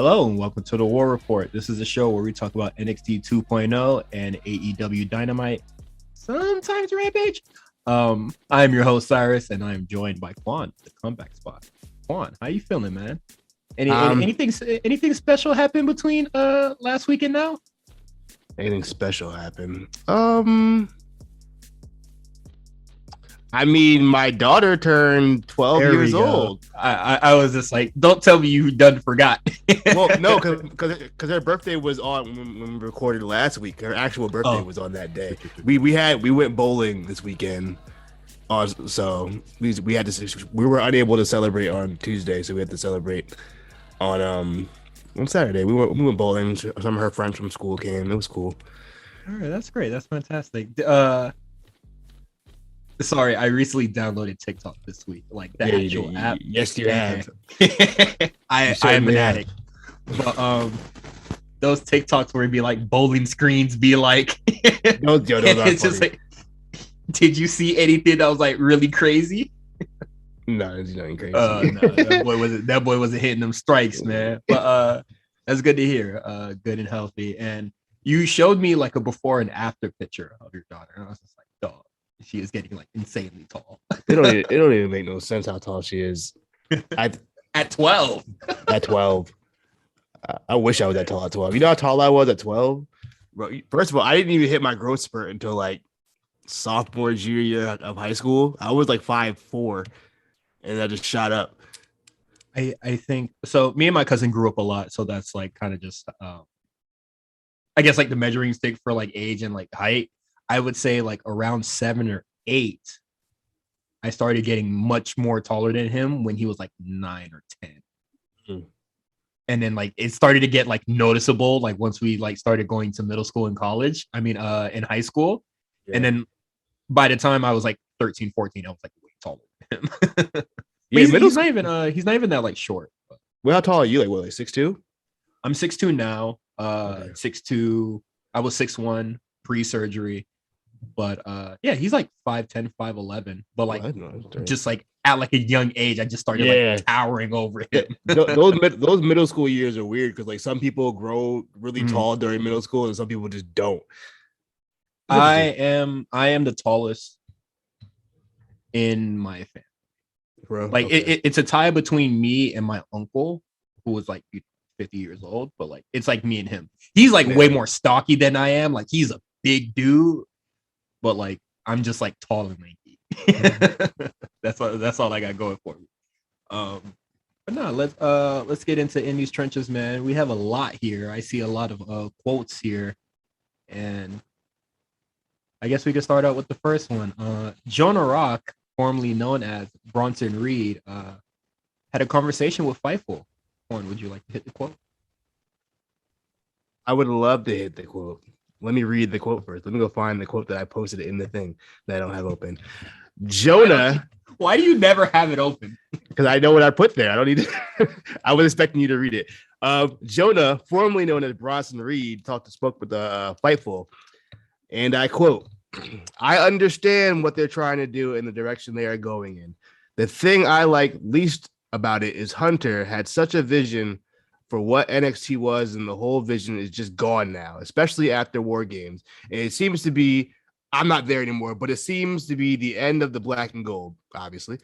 Hello and welcome to the War Report. This is a show where we talk about NXT 2.0 and AEW Dynamite, sometimes Rampage. I'm your host Cyrus, and I'm joined by Quan, the comeback spot. Quan, how you feeling, man? Anything special happened between last week and now? Anything special happened? I mean, my daughter turned 12 years old. I was just like, don't tell me you done forgot. Well, no, because her birthday was on when we recorded last week. Her actual birthday was on that day. We went bowling this weekend. So we were unable to celebrate on Tuesday, so we had to celebrate on Saturday. We went bowling. Some of her friends from school came. It was cool. All right, that's great. That's fantastic. Sorry, I recently downloaded TikTok this week, like the actual app. Yes, you have. I'm an addict. But those TikToks where it'd be like bowling screens, be like, it's just like, did you see anything that was like really crazy? No, it's nothing crazy. No, that boy wasn't hitting them strikes, man. But that's good to hear. Good and healthy. And you showed me like a before and after picture of your daughter, and I was just like, dog. She is getting like insanely tall. It don't even make no sense how tall she is. At 12. At 12. I wish I was that tall at 12. You know how tall I was at 12? Bro, first of all, I didn't even hit my growth spurt until like sophomore, junior year of high school. I was like 5'4", and I just shot up. I think so. Me and my cousin grew up a lot, so that's like kind of just I guess like the measuring stick for like age and like height. I would say like around 7 or 8, I started getting much more taller than him when he was like 9 or 10. And then like it started to get like noticeable like once we like started going to middle school and college. I mean in high school. Yeah. And then by the time I was like 13, 14, I was like way taller than him. He's not even that like short. But. Well, how tall are you? Like what, like 6'2"? I'm 6'2" now. 6'2". I was 6'1" pre-surgery. But yeah, he's like 5'10", 5'11", but like just like at like a young age, I just started like towering over him. those middle school years are weird because like some people grow really tall during middle school and some people just don't. I am the tallest in my family. Bro, like it's a tie between me and my uncle, who was like 50 years old, but like it's like me and him. He's like way more stocky than I am. Like he's a big dude. But like I'm just like tall and lanky. That's all I got going for me. But no, let's get into Indies trenches, man. We have a lot here. I see a lot of quotes here, and I guess we can start out with the first one. Jonah Rock, formerly known as Bronson Reed, had a conversation with Fightful. Warren, would you like to hit the quote? I would love to hit the quote. Let me read the quote first. Let me go find the quote that I posted in the thing that I don't have open. Jonah. Why do you never have it open? Because I know what I put there. I don't need to. I was expecting you to read it. Jonah, formerly known as Bronson Reed, spoke with Fightful. And I quote, "I understand what they're trying to do and the direction they are going in. The thing I like least about it is Hunter had such a vision for what NXT was, and the whole vision is just gone now, especially after War Games. And it seems to be, I'm not there anymore, but it seems to be the end of the black and gold, obviously.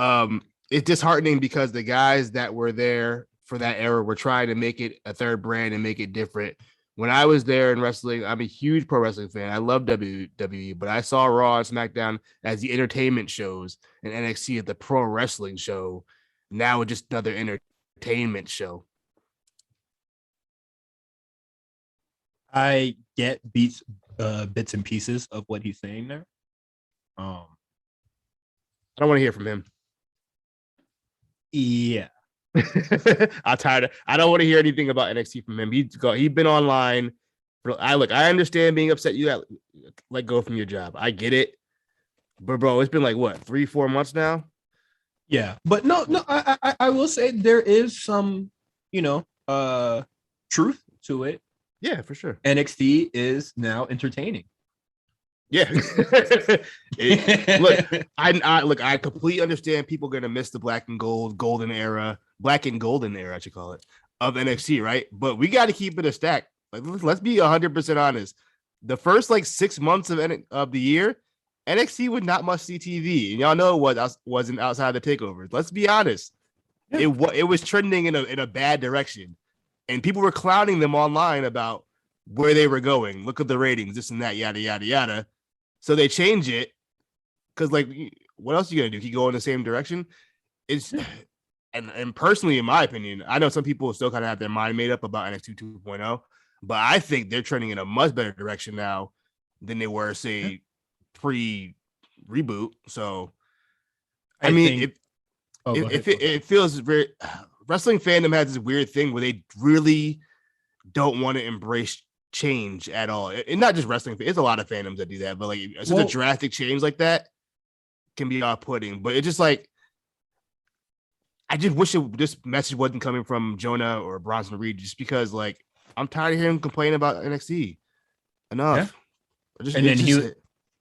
It's disheartening because the guys that were there for that era were trying to make it a third brand and make it different. When I was there in wrestling, I'm a huge pro wrestling fan. I love WWE, but I saw Raw and SmackDown as the entertainment shows and NXT as the pro wrestling show. Now it's just another entertainment show." I get bits and pieces of what he's saying there. I don't want to hear from him. Yeah. I'm tired. I don't want to hear anything about NXT from him. He's been online. I understand being upset. You got let go from your job. I get it. But bro, it's been like what, 3-4 months now? Yeah. But no, I will say there is some, truth to it. Yeah, for sure. NXT is now entertaining. Yeah. I completely understand people are gonna miss the black and golden era, I should call it. of NXT, right? But we got to keep it a stack. Like, let's be 100% honest. The first like 6 months of the year, NXT was not much see TV, and y'all know what wasn't outside the takeovers. Let's be honest. Yeah. It was trending in a bad direction, and people were clowning them online about where they were going. Look at the ratings, this and that, yada yada yada. So they change it because, like, what else are you gonna do? Keep going in the same direction? It's and personally, in my opinion, I know some people still kind of have their mind made up about NXT 2.0, but I think they're trending in a much better direction now than they were, say, pre-reboot. So, I mean, it feels very wrestling fandom has this weird thing where they really don't want to embrace change at all. And not just wrestling, it's a lot of fandoms that do that, but like such a drastic change like that can be off-putting. But it's just like, I just wish this message wasn't coming from Jonah or Bronson Reed, just because like I'm tired of hearing him complain about NXT. Enough. Yeah.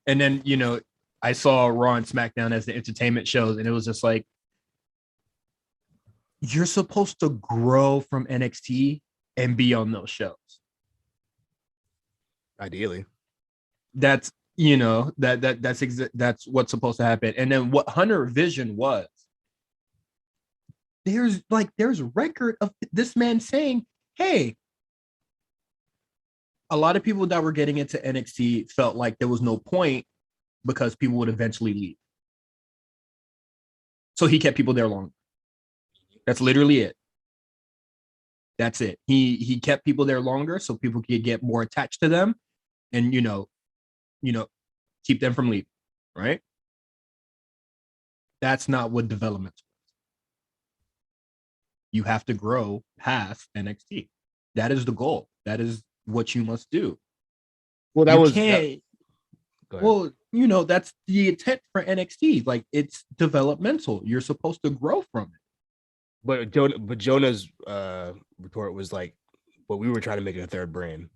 And then you know, I saw Raw and SmackDown as the entertainment shows, and it was just like, you're supposed to grow from NXT and be on those shows. Ideally, that's that's what's supposed to happen. And then what Hunter Vision was, there's record of this man saying, hey, a lot of people that were getting into NXT felt like there was no point because people would eventually leave. So he kept people there longer. That's literally it. That's it. He kept people there longer so people could get more attached to them and, you know, keep them from leaving, right? That's not what development is. You have to grow past NXT. That is the goal. That is what you must do. Well, that's the intent for NXT. Like, it's developmental. You're supposed to grow from it. But Jonah's report was like, well, we were trying to make it a third brand.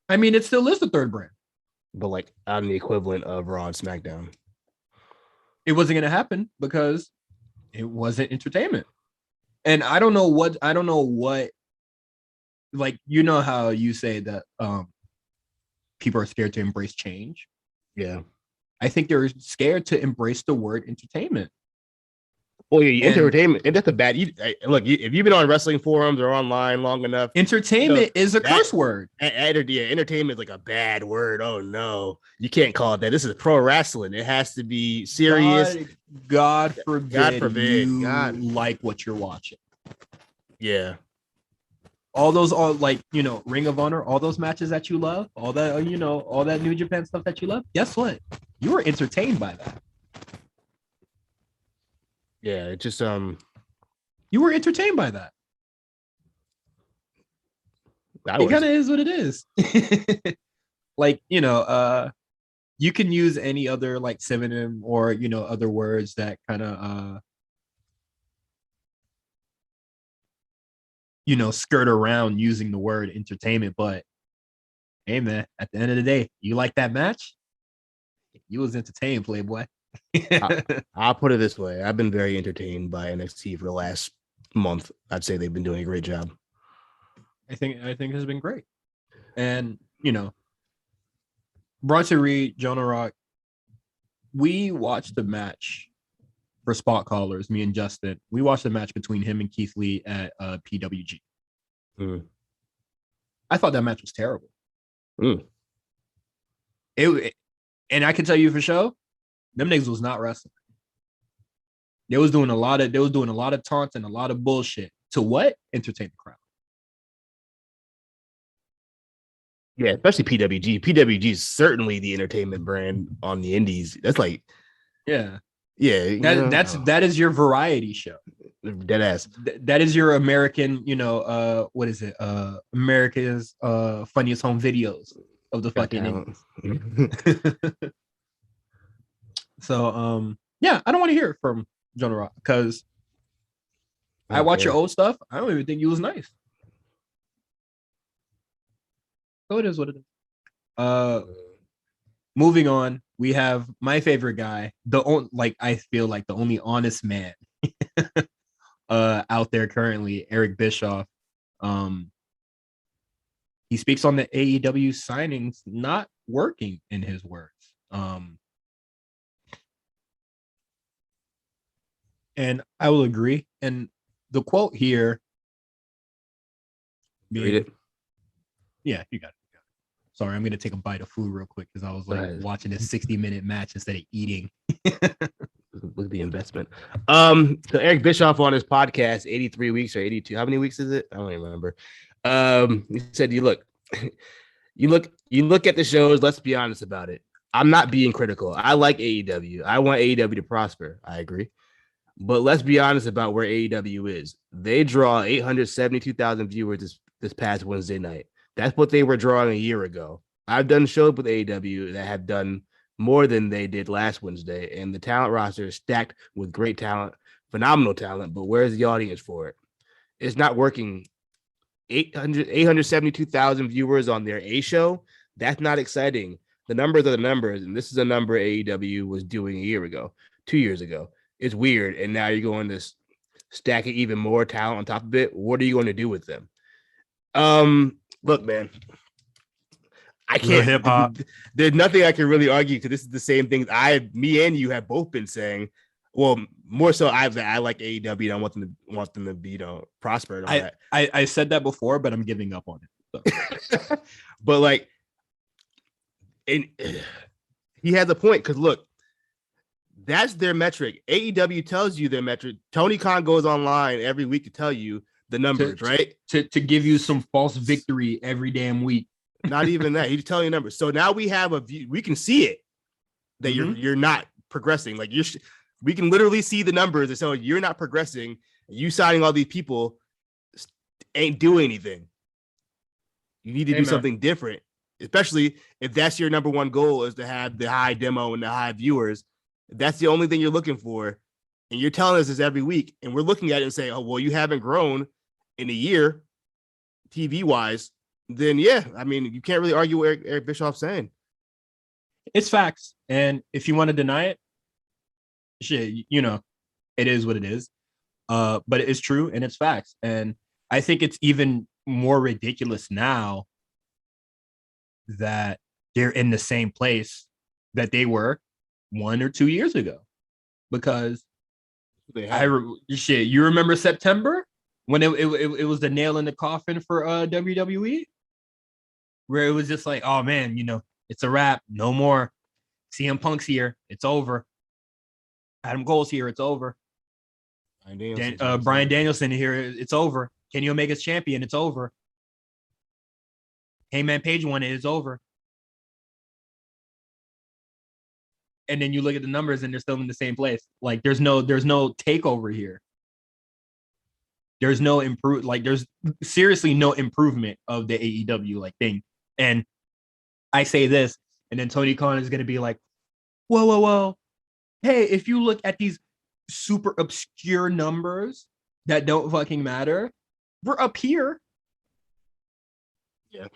I mean, it still is the third brand. But like on the equivalent of Raw and SmackDown. It wasn't going to happen because it wasn't entertainment. And I don't know what, like, you know how you say that people are scared to embrace change? Yeah. I think they're scared to embrace the word entertainment. Well, yeah, entertainment, and that's a bad. Look, if you've been on wrestling forums or online long enough, entertainment is a curse word. Entertainment is like a bad word. Oh no, you can't call it that. This is pro wrestling. It has to be serious. God forbid. God like what you're watching. Yeah. All those, Ring of Honor, all those matches that you love, all that, all that New Japan stuff that you love. Guess what? You were entertained by that. Yeah, it just you were entertained by that. It kind of is what it is. Like, you can use any other like synonym or other words that kind of skirt around using the word entertainment, but hey man, at the end of the day, you like that match? You was entertained, Playboy. I'll put it this way. I've been very entertained by NXT for the last month. I'd say they've been doing a great job. I think it's been great. And, Bronson Reed, Jonah Rock, we watched the match for Spot Callers, me and Justin. We watched the match between him and Keith Lee at PWG. I thought that match was terrible. And I can tell you for sure, them niggas was not wrestling. They was doing a lot of taunts and a lot of bullshit. To what? Entertain the crowd. Yeah, especially PWG. PWG is certainly the entertainment brand on the indies. That's like, yeah. That is your variety show. Dead ass. That is your American, what is it? America's funniest home videos of the fucking indies. So yeah, I don't want to hear it from Jonah Rock because I watch your old stuff. I don't even think you was nice. So it is what it is. Moving on, we have my favorite guy, I feel like the only honest man out there currently, Eric Bischoff. He speaks on the AEW signings not working, in his words. And I will agree. And the quote here, Read it. Yeah, you got it. Sorry, I'm gonna take a bite of food real quick because I was like watching this 60-minute match instead of eating. Look at the investment. So Eric Bischoff on his podcast, 83 weeks or 82. How many weeks is it? I don't even remember. He said, you look at the shows, let's be honest about it. I'm not being critical. I like AEW. I want AEW to prosper. I agree. But let's be honest about where AEW is. They draw 872,000 viewers this past Wednesday night. That's what they were drawing a year ago. I've done shows with AEW that have done more than they did last Wednesday, and the talent roster is stacked with great talent, phenomenal talent, but where's the audience for it? It's not working. 872,000 viewers on their A show, that's not exciting. The numbers are the numbers, and this is a number AEW was doing a year ago, 2 years ago. It's weird, and now you're going to stack even more talent on top of it. What are you going to do with them? Look, man, I can't. Hip hop. There's nothing I can really argue because this is the same thing me and you have both been saying. Well, more so, I like AEW. I want them to be prosper. And all that. I said that before, but I'm giving up on it. So. But like, and he has a point because look, that's their metric. AEW tells you their metric. Tony Khan goes online every week to tell you the numbers, right? To give you some false victory every damn week. Not even that. He's telling you numbers. So now we have a view. We can see it that you're not progressing. Like we can literally see the numbers and so you're not progressing. You signing all these people ain't doing anything. You need to do something different, especially if that's your number one goal is to have the high demo and the high viewers. If that's the only thing you're looking for, and you're telling us this every week, and we're looking at it and saying, oh, well, you haven't grown in a year TV wise, then yeah, I mean, you can't really argue what Eric Bischoff's saying. It's facts. And if you want to deny it, shit, it is what it is. But it's true and it's facts. And I think it's even more ridiculous now that they're in the same place that they were 1 or 2 years ago. Because you remember September when it was the nail in the coffin for WWE, where it was just like, oh man, it's a wrap, no more. CM Punk's here, it's over. Adam Cole's here, it's over. Bryan Danielson here, it's over. Kenny Omega's champion, it's over. Heyman Page won it, it's over. And then you look at the numbers and they're still in the same place. Like there's no takeover here. There's no there's seriously no improvement of the AEW thing. And I say this, and then Tony Khan is gonna be like, whoa. Hey, if you look at these super obscure numbers that don't fucking matter, we're up here. Yeah.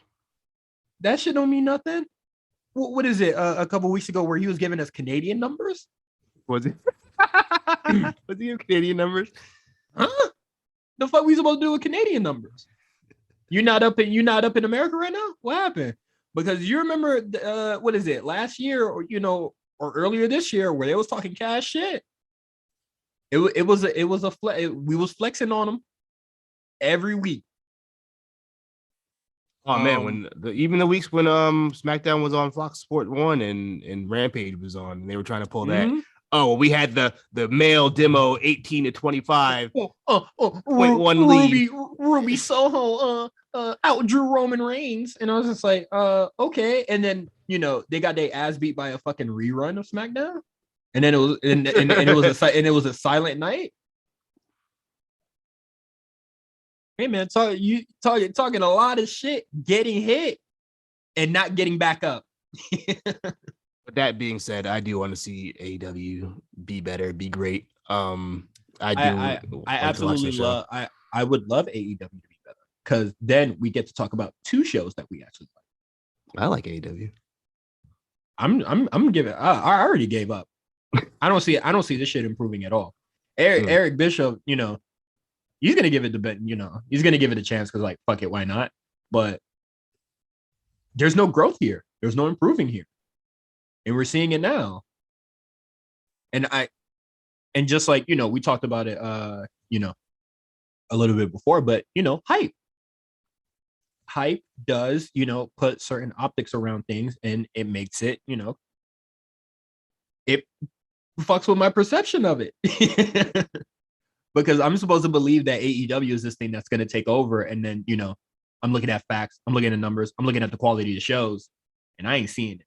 That shit don't mean nothing. What is it? A couple weeks ago where he was giving us Canadian numbers? Was he? Was he Canadian numbers? Huh? The fuck we supposed to do with Canadian numbers? You're not up in America right now? What happened? Because you remember what is it? Last year or earlier this year where they was talking cash shit. It was we was flexing on them every week. Oh man, when even the weeks when SmackDown was on Fox Sport 1 and Rampage was on, and they were trying to pull that. Oh, well, we had the male demo 18 to 25. 0.1 lead. Ruby Soho outdrew Roman Reigns, and I was just like, okay. And then they got their ass beat by a fucking rerun of SmackDown, and then it was and it was a silent night. Hey man, talking a lot of shit, getting hit and not getting back up. With that being said, I do want to see AEW be better, be great. I absolutely love. I would love AEW to be better because then we get to talk about two shows that we actually like. I like AEW. I'm giving. I already gave up. I don't see this shit improving at all. Eric Bishop, he's gonna give it the bet. He's gonna give it a chance because like fuck it, why not? But there's no growth here. There's no improving here, and we're seeing it now. And just like we talked about it, a little bit before, but hype does put certain optics around things, and it makes it it fucks with my perception of it. Because I'm supposed to believe that AEW is this thing that's going to take over, and then I'm looking at facts, I'm looking at numbers, I'm looking at the quality of the shows, and I ain't seeing it.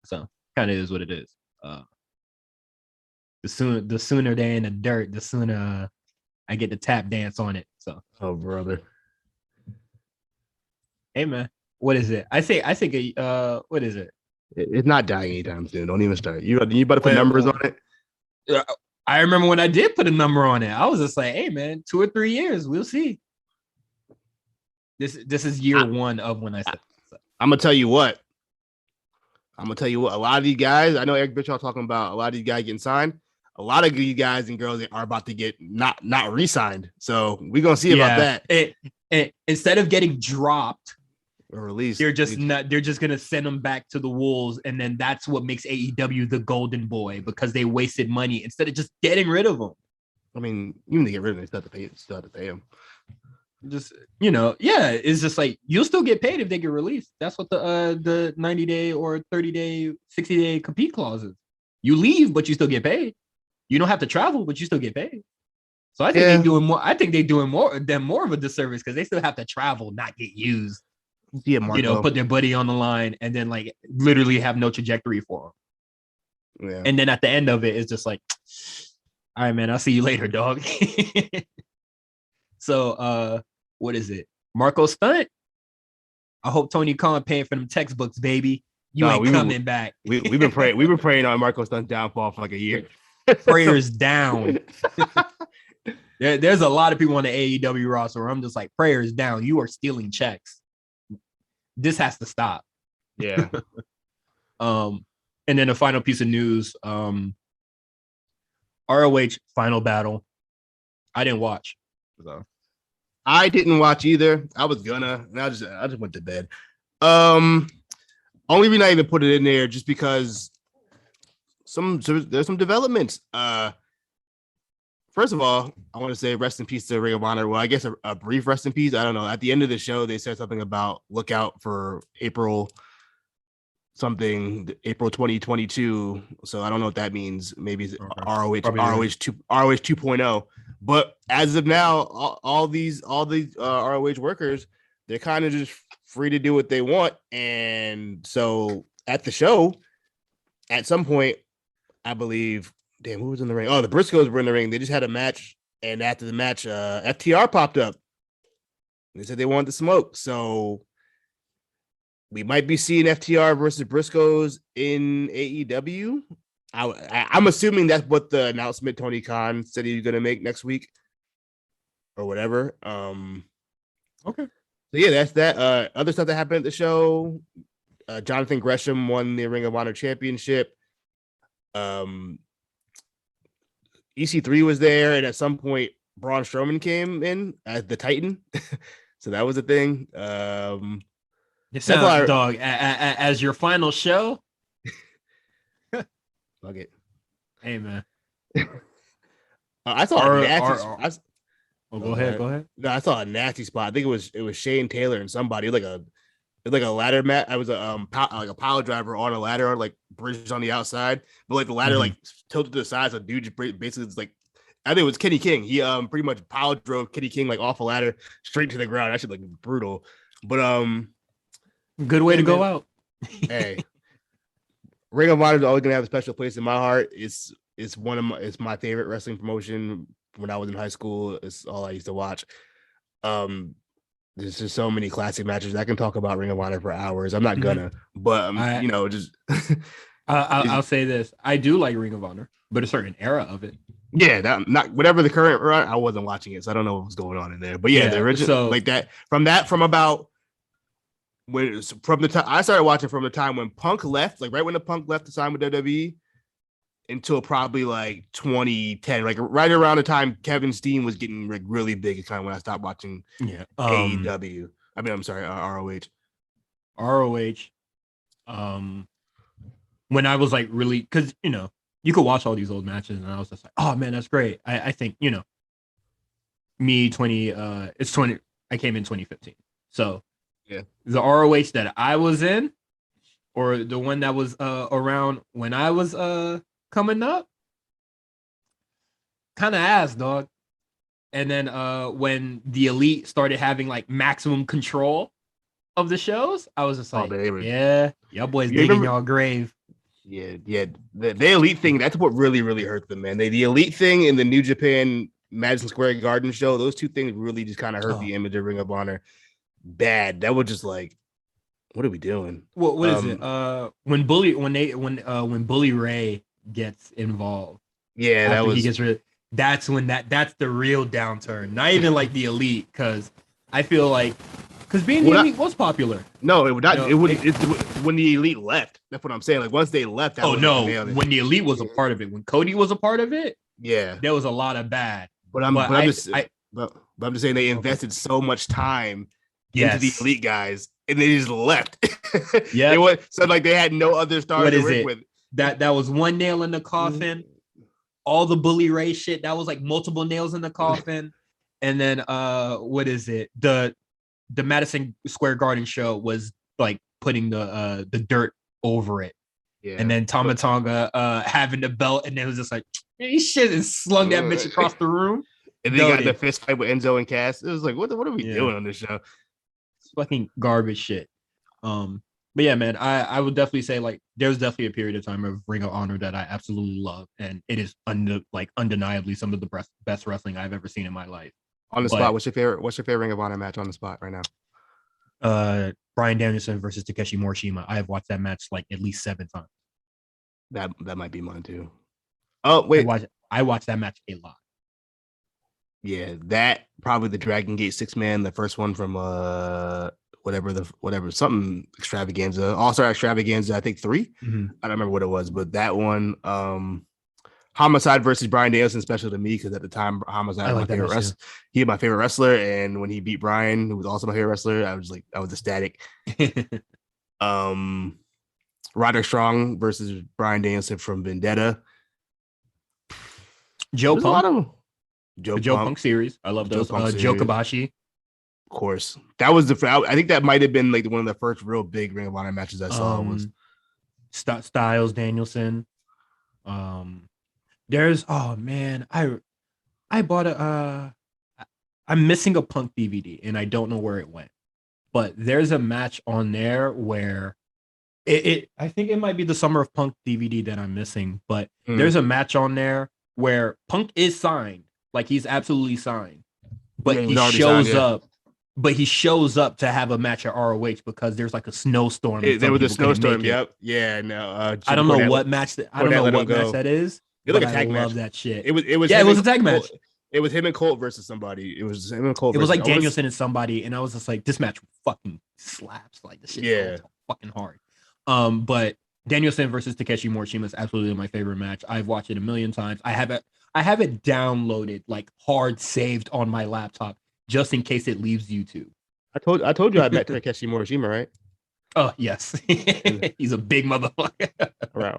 So kind of is what it is. The sooner they're in the dirt, the sooner I get to tap dance on it. So, oh brother, hey man, what is it? I think what is it? It's not dying anytime soon. Don't even start. You better put numbers on it. I remember when I did put a number on it. I was just like, hey man, 2 or 3 years, we'll see. This is year one of when I said. I'm gonna tell you what. A lot of these guys, I know Eric Bischoff talking about a lot of these guys getting signed. A lot of these guys and girls are about to get not re-signed. So we're gonna see about that. Instead of getting dropped or released, they're just gonna send them back to the wolves, and then that's what makes AEW the golden boy, because they wasted money instead of just getting rid of them. I mean, even to get rid of them, still have to pay them. Just it's just like you'll still get paid if they get released. That's what the 90-day or 30-day, 60-day compete clause is. You leave, but you still get paid. You don't have to travel, but you still get paid. So I think they're doing more. I think they're doing more of a disservice because they still have to travel, not get used. Yeah, Marco. Put their buddy on the line and then like literally have no trajectory for them. Yeah. And then at the end of it, it's just like, all right, man, I'll see you later, dog. So what is it? Marco stunt? I hope Tony Khan paying for them textbooks, baby. You ain't coming back. We've been praying. We've been praying on Marco stunt downfall for like a year. Prayers down. There's a lot of people on the AEW roster where I'm just like, prayers down. You are stealing checks. This has to stop. Yeah. And then the final piece of news, ROH final battle. I didn't watch. So I didn't watch either. I was gonna, and I just went to bed. Only reason I even put it in there just because there's some developments. First of all, I want to say rest in peace to Ring of Honor. Well, I guess a brief rest in peace. I don't know. At the end of the show, they said something about look out for April 2022. So I don't know what that means. Maybe it's ROH 2.0. But as of now, all these ROH workers, they're kind of just free to do what they want. And so at the show, at some point, I believe, damn, who was in the ring? Oh, the Briscoes were in the ring. They just had a match. And after the match, FTR popped up. They said they wanted to smoke. So we might be seeing FTR versus Briscoes in AEW. I'm assuming that's what the announcement Tony Khan said he was going to make next week or whatever. Okay. So yeah, that's that. Other stuff that happened at the show. Jonathan Gresham won the Ring of Honor Championship. EC3 was there, and at some point, Braun Strowman came in as the Titan. So that was a thing. It sounds, dog, as your final show. Fuck it. Hey, man. I saw a nasty. Go ahead. No, I saw a nasty spot. I think it was Shane Taylor and somebody. It was like a ladder mat. I was like a pile driver on a ladder, like bridged on the outside, but like the ladder like tilted to the side. So dude just basically it's like, I think it was Kenny King. He pretty much pile drove Kenny King like off a ladder straight to the ground. That shit like brutal. But good way to go out. Hey, Ring of Honor is always gonna have a special place in my heart. It's my favorite wrestling promotion. When I was in high school, it's all I used to watch. There's just so many classic matches. I can talk about Ring of Honor for hours. I'm not gonna, but I'll say this: I do like Ring of Honor, but a certain era of it. Yeah, that not whatever the current run. I wasn't watching it, so I don't know what was going on in there. But yeah, the original like that from about when from the time I started watching from the time when Punk left, like right when the Punk left to sign with WWE, until probably like 2010, like right around the time Kevin Steen was getting like really big. It's kind of when I stopped watching AEW. I mean, I'm sorry, ROH. ROH. When I was like really, because you could watch all these old matches, and I was just like, oh man, that's great. I think me 20. It's 20. I came in 2015, so yeah, the ROH that I was in, or the one that was around when I was coming up, kind of ass, dog. And then when the Elite started having like maximum control of the shows, I was just like, yeah, y'all boys digging y'all grave. Yeah. The Elite thing, that's what really, really hurt them, man. The Elite thing and the New Japan Madison Square Garden show, those two things really just kind of hurt the image of Ring of Honor bad. That was just like, what are we doing? What is it? When Bully Ray gets involved. Yeah, that was, he gets rid. That's when that's the real downturn. Not even like the Elite, because I feel like being the Elite was popular. No, it would not. When the Elite left. That's what I'm saying. Like once they left. When the Elite was a part of it, when Cody was a part of it, yeah, there was a lot of bad. But I'm just saying they invested so much time into the Elite guys, and they just left. Yeah, so like they had no other stars to work with. That was one nail in the coffin. All the Bully Ray shit, that was like multiple nails in the coffin. And then what is it? The Madison Square Garden show was like putting the dirt over it. Yeah. And then Tama Tonga having the belt, and it was just like, he shit and slung that bitch across the room. And they got the fist fight with Enzo and Cass. It was like, what are we doing on this show? It's fucking garbage shit. But yeah, man, I would definitely say like there's definitely a period of time of Ring of Honor that I absolutely love, and it is undeniably some of the best wrestling I've ever seen in my life. On the spot, what's your favorite Ring of Honor match on the spot right now? Bryan Danielson versus Takeshi Morishima. I have watched that match like at least 7 times. That might be mine too. Oh wait, I watched that match a lot. Yeah, that probably the Dragon Gate 6-man, the first one from whatever something extravaganza, All-Star extravaganza, I think 3. Mm-hmm. I don't remember what it was, but that one, Homicide versus Bryan Danielson, special to me because at the time Homicide was my favorite wrestler. He was my favorite wrestler, and when he beat Bryan, who was also my favorite wrestler, I was ecstatic. Roderick Strong versus Bryan Danielson from Vendetta. Joe Punk series. I love those. Joe Kobashi. Of course, that was I think that might have been like one of the first real big Ring of Honor matches I saw. Was Styles Danielson. There's I bought I'm missing a Punk DVD and I don't know where it went, but there's a match on there where I think it might be the Summer of Punk DVD that I'm missing, but there's a match on there where Punk is signed, like he's absolutely signed, but he shows up. But he shows up to have a match at ROH because there's like a snowstorm. There was a snowstorm. Yep. Yeah. No. I don't know what match. I don't know what match that is. It was like a tag match. I love that shit. It was. It was a tag match. It was him and Colt versus somebody. It was him and Colt. It was like Danielson and somebody, and I was just like, this match fucking slaps. Like this shit. Yeah. Fucking hard. But Danielson versus Takeshi Morishima is absolutely my favorite match. I've watched it a million times. I have it downloaded, like hard saved on my laptop, just in case it leaves YouTube. I told you I met Takeshi Morishima, right? Oh yes, he's a big motherfucker. Right.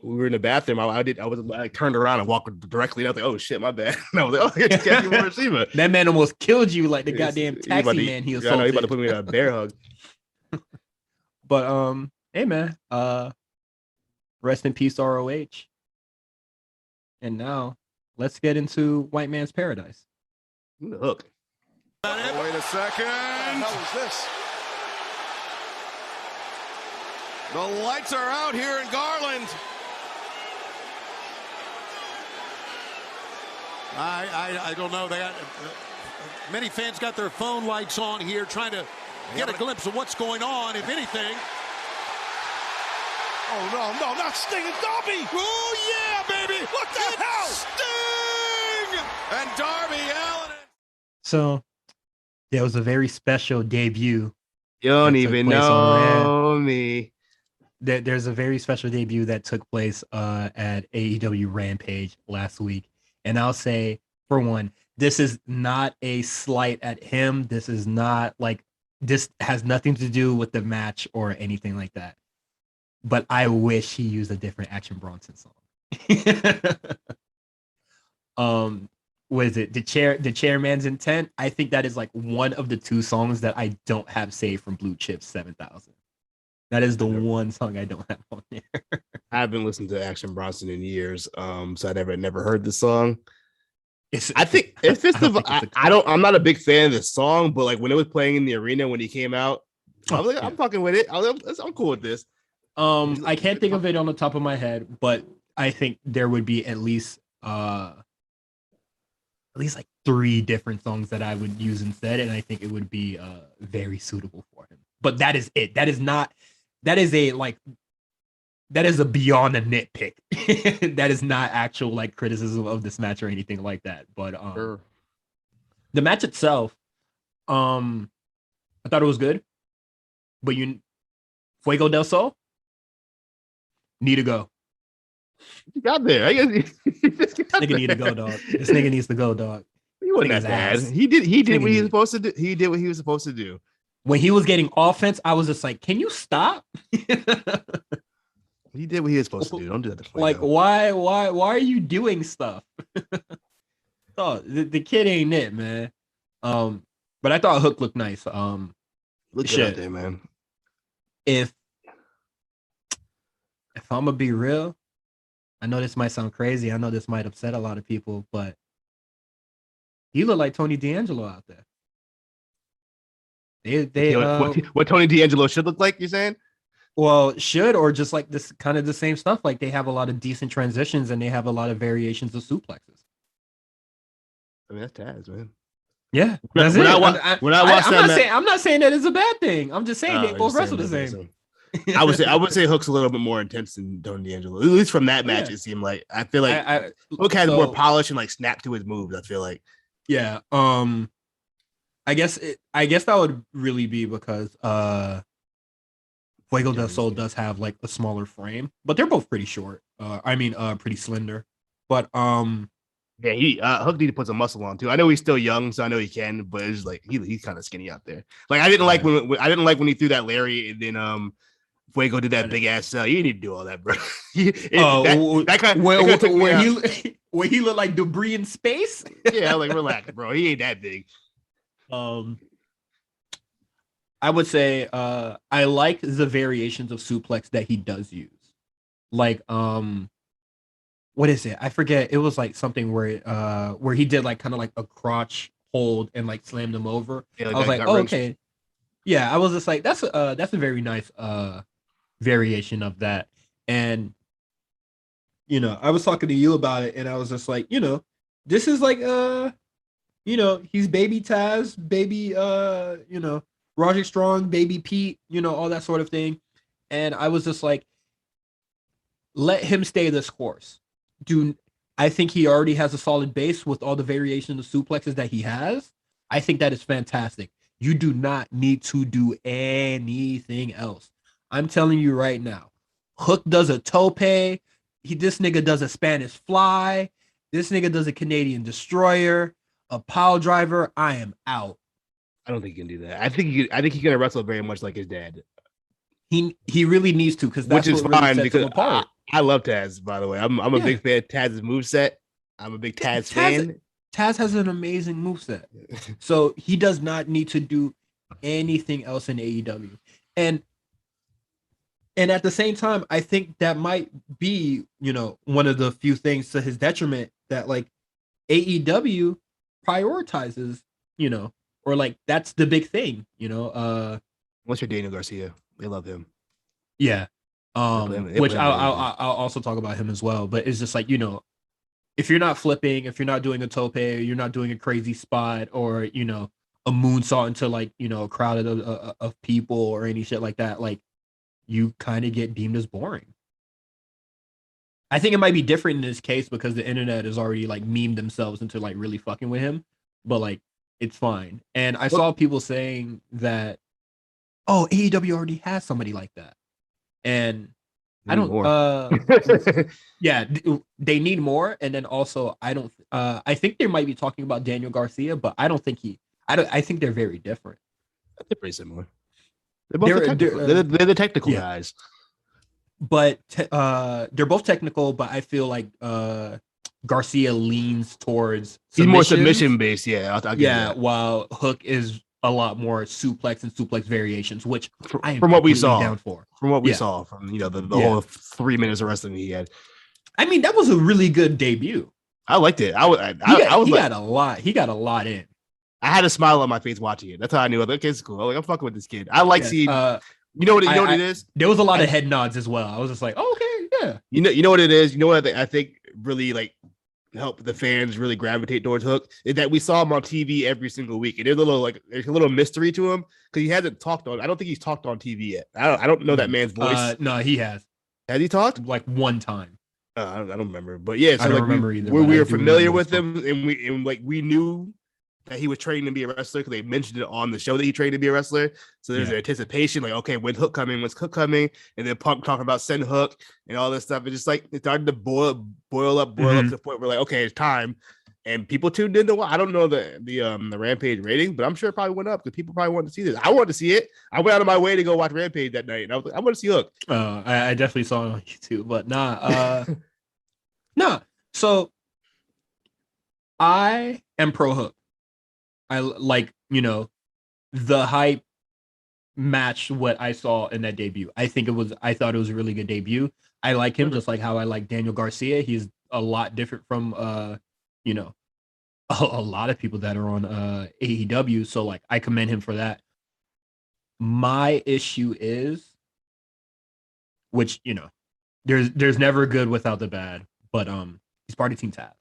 We were in the bathroom. I turned around and walked directly. And I was like, "Oh shit, my bad." And I was like, "Oh, here's Takeshi Morishima." That man almost killed you, like the goddamn taxi man. He was. He about to put me in a bear hug. But hey man, rest in peace, ROH. And now let's get into White Man's Paradise. Look. Oh, wait a second. What the hell is this? The lights are out here in Garland. I don't know. They got many fans got their phone lights on here, trying to get a glimpse of what's going on, if anything. Oh no, not Sting and Darby! Oh yeah, baby! What the hell? Sting and Darby Allin. So there was a very special debut. You don't even know me. there's a very special debut that took place at AEW Rampage last week, and I'll say, for one, this is not a slight at him. This is not like, this has nothing to do with the match or anything like that. But I wish he used a different Action Bronson song. What is it? The Chairman's Intent? I think that is like one of the 2 songs that I don't have saved from Blue Chips 7000. That is the one song I don't have on there. I haven't listened to Action Bronson in years, so I never heard the song. I'm not a big fan of the song, but like when it was playing in the arena when he came out, I was like, I'm fucking with it. I'm cool with this. I can't think of it on the top of my head, but I think there would be at least like 3 different songs that I would use instead, and I think it would be very suitable for him. But that is it. That is a beyond a nitpick. That is not actual like criticism of this match or anything like that. But Sure. The match itself, I thought it was good. But Fuego del Sol need to go. You got there. I guess This nigga need to go, dog. This nigga needs to go, dog. He wasn't that bad. He did what he was supposed to do. He did what he was supposed to do. When he was getting offense, I was just like, can you stop? He did what he was supposed to do. Don't do that to Fuego. Like, why are you doing stuff? Oh, the kid ain't it, man. But I thought Hook looked nice. Look good out there, man. If I'm gonna be real, I know this might sound crazy. I know this might upset a lot of people, but he looked like Tony D'Angelo out there. What Tony D'Angelo should look like, you're saying? Well, should, or just like this kind of the same stuff. Like they have a lot of decent transitions and they have a lot of variations of suplexes. I mean, that's Taz, man. Yeah, that's it. I'm not saying that it's a bad thing. I'm just saying they both wrestle the same. I would say Hook's a little bit more intense than Tony D'Angelo. At least from that match, it seemed like. I feel like Hook has more polish and like snap to his moves. I feel like. Yeah. I guess that would really be because Fuego del Sol does have like a smaller frame, but they're both pretty short. Pretty slender. But yeah, Hook need to put some muscle on too. I know he's still young, so I know he can, but it's like he's kind of skinny out there. Like I didn't like when he threw that lariat and then Fuego did that big ass sell. You need to do all that, bro. Where he looked like debris in space. Yeah, like relax, bro. He ain't that big. I would say I like the variations of suplex that he does use. Like what is it? I forget. It was like something where he did like kind of like a crotch hold and like slammed him over. Yeah, I was like, oh, okay. Yeah, I was just like, that's a very nice variation of that. And I was talking to you about it, and I was just like, this is like he's baby Taz, baby Roger Strong, baby Pete, all that sort of thing. And I was just like, let him stay this course. I think he already has a solid base with all the variations of suplexes that he has. I think that is fantastic. You do not need to do anything else. I'm telling you right now. Hook does a tope. This nigga does a Spanish fly. This nigga does a Canadian destroyer, a pile driver. I am out. I don't think he can do that. I think he's gonna wrestle very much like his dad. He really needs to, because that's which is what really fine sets because him apart. I love Taz, by the way. I'm a big fan of Taz's moveset. I'm a big Taz fan. Taz has an amazing moveset. So he does not need to do anything else in AEW. And at the same time, I think that might be, one of the few things to his detriment that like AEW prioritizes, or like that's the big thing, Unless you're Daniel Garcia, they love him. Yeah. Which I'll also talk about him as well. But it's just like, if you're not flipping, if you're not doing a tope, you're not doing a crazy spot, or, a moonsault into like, a crowd of people or any shit like that, like you kind of get deemed as boring. I think it might be different in this case because the internet has already like memed themselves into like really fucking with him, but like it's fine. And I saw people saying that, oh, AEW already has somebody like that. And Need I don't more. yeah, they need more. And then also I think they might be talking about Daniel Garcia, but I don't think I think they're very different. They're pretty similar. They're both technical. They're the technical guys. But they're both technical, but I feel like Garcia leans towards he's more submission based. Yeah, I'll give you that. While Hook is a lot more suplex and suplex variations, which I am from what we saw down for. From what we saw from the whole 3 minutes of wrestling he had. I mean, that was a really good debut. I liked it. He got a lot. He got a lot in. I had a smile on my face watching it. That's how I knew. Okay, it's cool. I'm fucking with this kid. I like seeing. You know what it is? There was a lot of head nods as well. I was just like, oh, okay, yeah. You know what it is? You know what I think really like help the fans really gravitate towards Hook is that we saw him on TV every single week. And there's a little mystery to him because he hasn't talked on. I don't think he's talked on TV yet. I don't know that man's voice. No, he has. Has he talked? Like one time. I don't remember. But yeah, so I don't like remember either. We were familiar with him, and we knew that he was training to be a wrestler because they mentioned it on the show that he trained to be a wrestler. So there's an anticipation, like, okay, when's Hook coming? When's Hook coming? And then Punk talking about send Hook and all this stuff. It's just like it started to boil up to the point where like, okay, it's time. And people tuned in to watch. I don't know the Rampage rating, but I'm sure it probably went up because people probably wanted to see this. I wanted to see it. I went out of my way to go watch Rampage that night, and I was like, I want to see Hook. I definitely saw it on YouTube, but nah. So I am pro Hook. I like, the hype matched what I saw in that debut. I thought it was a really good debut. I like him just like how I like Daniel Garcia. He's a lot different from, a lot of people that are on AEW. So like, I commend him for that. My issue is, which, there's never good without the bad, but he's part of Team Taz.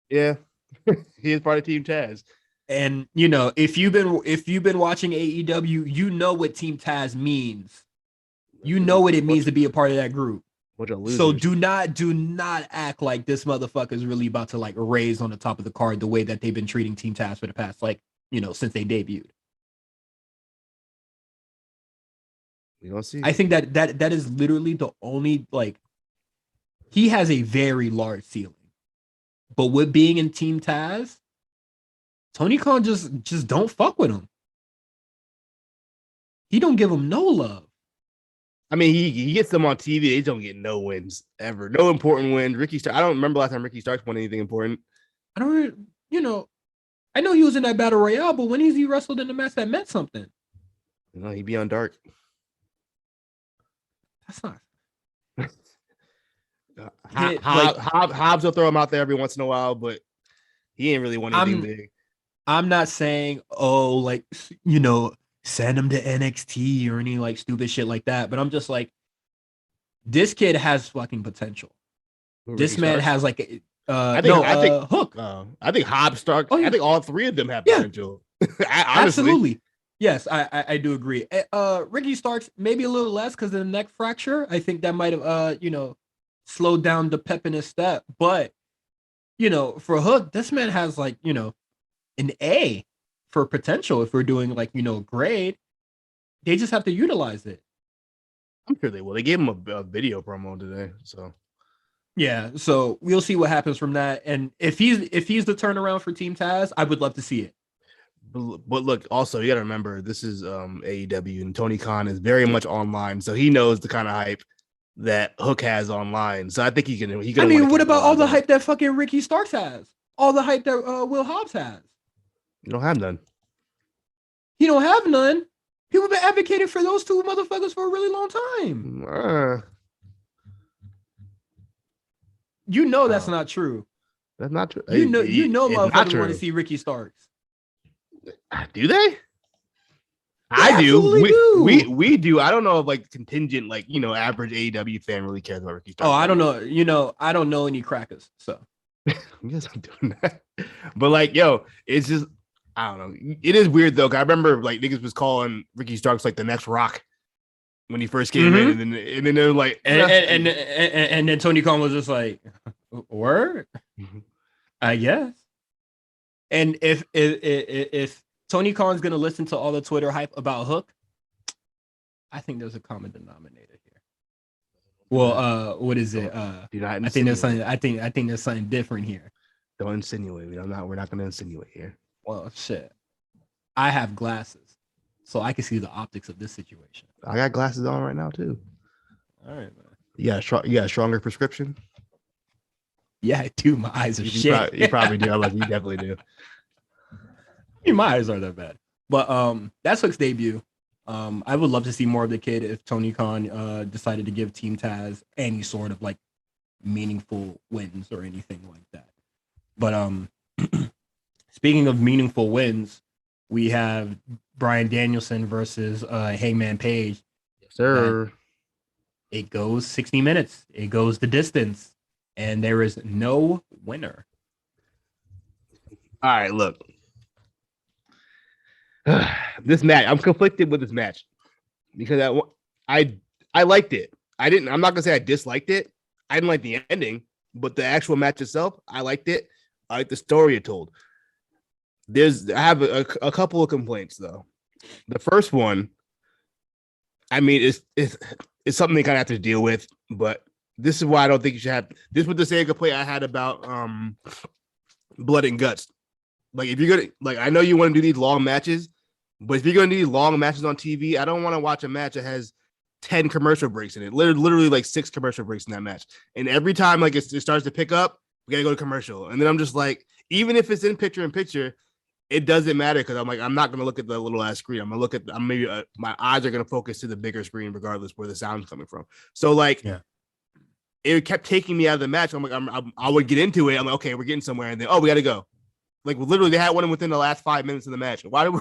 Yeah, he is part of Team Taz. And if you've been watching AEW, you know what Team Taz means. You know what it means to be a part of that group. So do not act like this motherfucker is really about to like raise on the top of the card the way that they've been treating Team Taz for the past since they debuted. We don't see. I think that is literally the only he has a very large ceiling. But with being in Team Taz, Tony Khan just don't fuck with him. He don't give him no love. I mean, he gets them on TV. They don't get no wins ever. No important wins. Ricky Starks. I don't remember last time Ricky Starks won anything important. I don't. I know he was in that battle royale, but when he wrestled in the match that meant something? No, he'd be on Dark. That's not. Hobbs will throw him out there every once in a while, but he ain't really won anything big. I'm not saying, send him to NXT or any stupid shit like that, but I'm just like, this kid has fucking potential. This man has Hook. I think Hobbs Stark. Oh, yeah. I think all three of them have potential. Absolutely. Yes, I do agree. Ricky Starks maybe a little less because of the neck fracture. I think that might have slowed down the pep in his step. But for Hook, this man has an A for potential. If we're doing grade, they just have to utilize it. I'm sure they will. They gave him a video promo today, so yeah. So we'll see what happens from that. And if he's the turnaround for Team Taz, I would love to see it. But look, also you got to remember this is AEW, and Tony Khan is very much online, so he knows the kind of hype that Hook has online. So I think he can. I mean, what about all the hype that fucking Ricky Starks has? All the hype that Will Hobbs has. You don't have none. He don't have none. People have been advocating for those two motherfuckers for a really long time. That's not true. That's not true. You know, motherfuckers want to see Ricky Starks. Do they? I do. We do. I don't know if contingent, average AEW fan really cares about Ricky Starks. Oh, I don't know. I don't know any crackers. So I guess I'm doing that. But it's just I don't know. It is weird though. 'Cause I remember niggas was calling Ricky Starks the next Rock when he first came in, and then they're like, and then Tony Khan was just like, word, I guess. And if Tony Khan's gonna listen to all the Twitter hype about Hook. I think there's a common denominator here. Well, what is it? Do not I think there's something. I think there's something different here. Don't insinuate. We're not going to insinuate here. Well, shit. I have glasses, so I can see the optics of this situation. I got glasses on right now too. All right, man. Yeah, a stronger prescription. Yeah, I do. My eyes are shit. You probably do. I'm like, you definitely do. I mean, my eyes aren't that bad. But that's Hook's debut. I would love to see more of the kid if Tony Khan decided to give Team Taz any sort of like meaningful wins or anything like that. But speaking of meaningful wins, we have Bryan Danielson versus Hangman Page. Yes, sir. It goes 60 minutes. It goes the distance, and there is no winner. All right, look. This match, I'm conflicted with this match because I liked it. I'm not gonna say I disliked it. I didn't like the ending, but the actual match itself, I liked it. I like the story it told. I have a couple of complaints though. The first one, I mean, it's something they kind of have to deal with, but this is why I don't think you should have this. Was the same complaint I had about Blood and Guts. Like, if you're gonna, like, I know you want to do these long matches, but if you're gonna do these long matches on TV, I don't want to watch a match that has 10 commercial breaks in it. Literally like 6 commercial breaks in that match. And every time like it starts to pick up, we gotta go to commercial. And then I'm just like, even if it's in picture, it doesn't matter because I'm like, I'm not gonna look at the little ass screen. I'm gonna look at, my eyes are gonna focus to the bigger screen regardless where the sound's coming from. So like, yeah. It kept taking me out of the match. I'm like, I would get into it. I'm like, okay, we're getting somewhere, and then we gotta go. Like, literally, they had one within the last 5 minutes of the match. Why did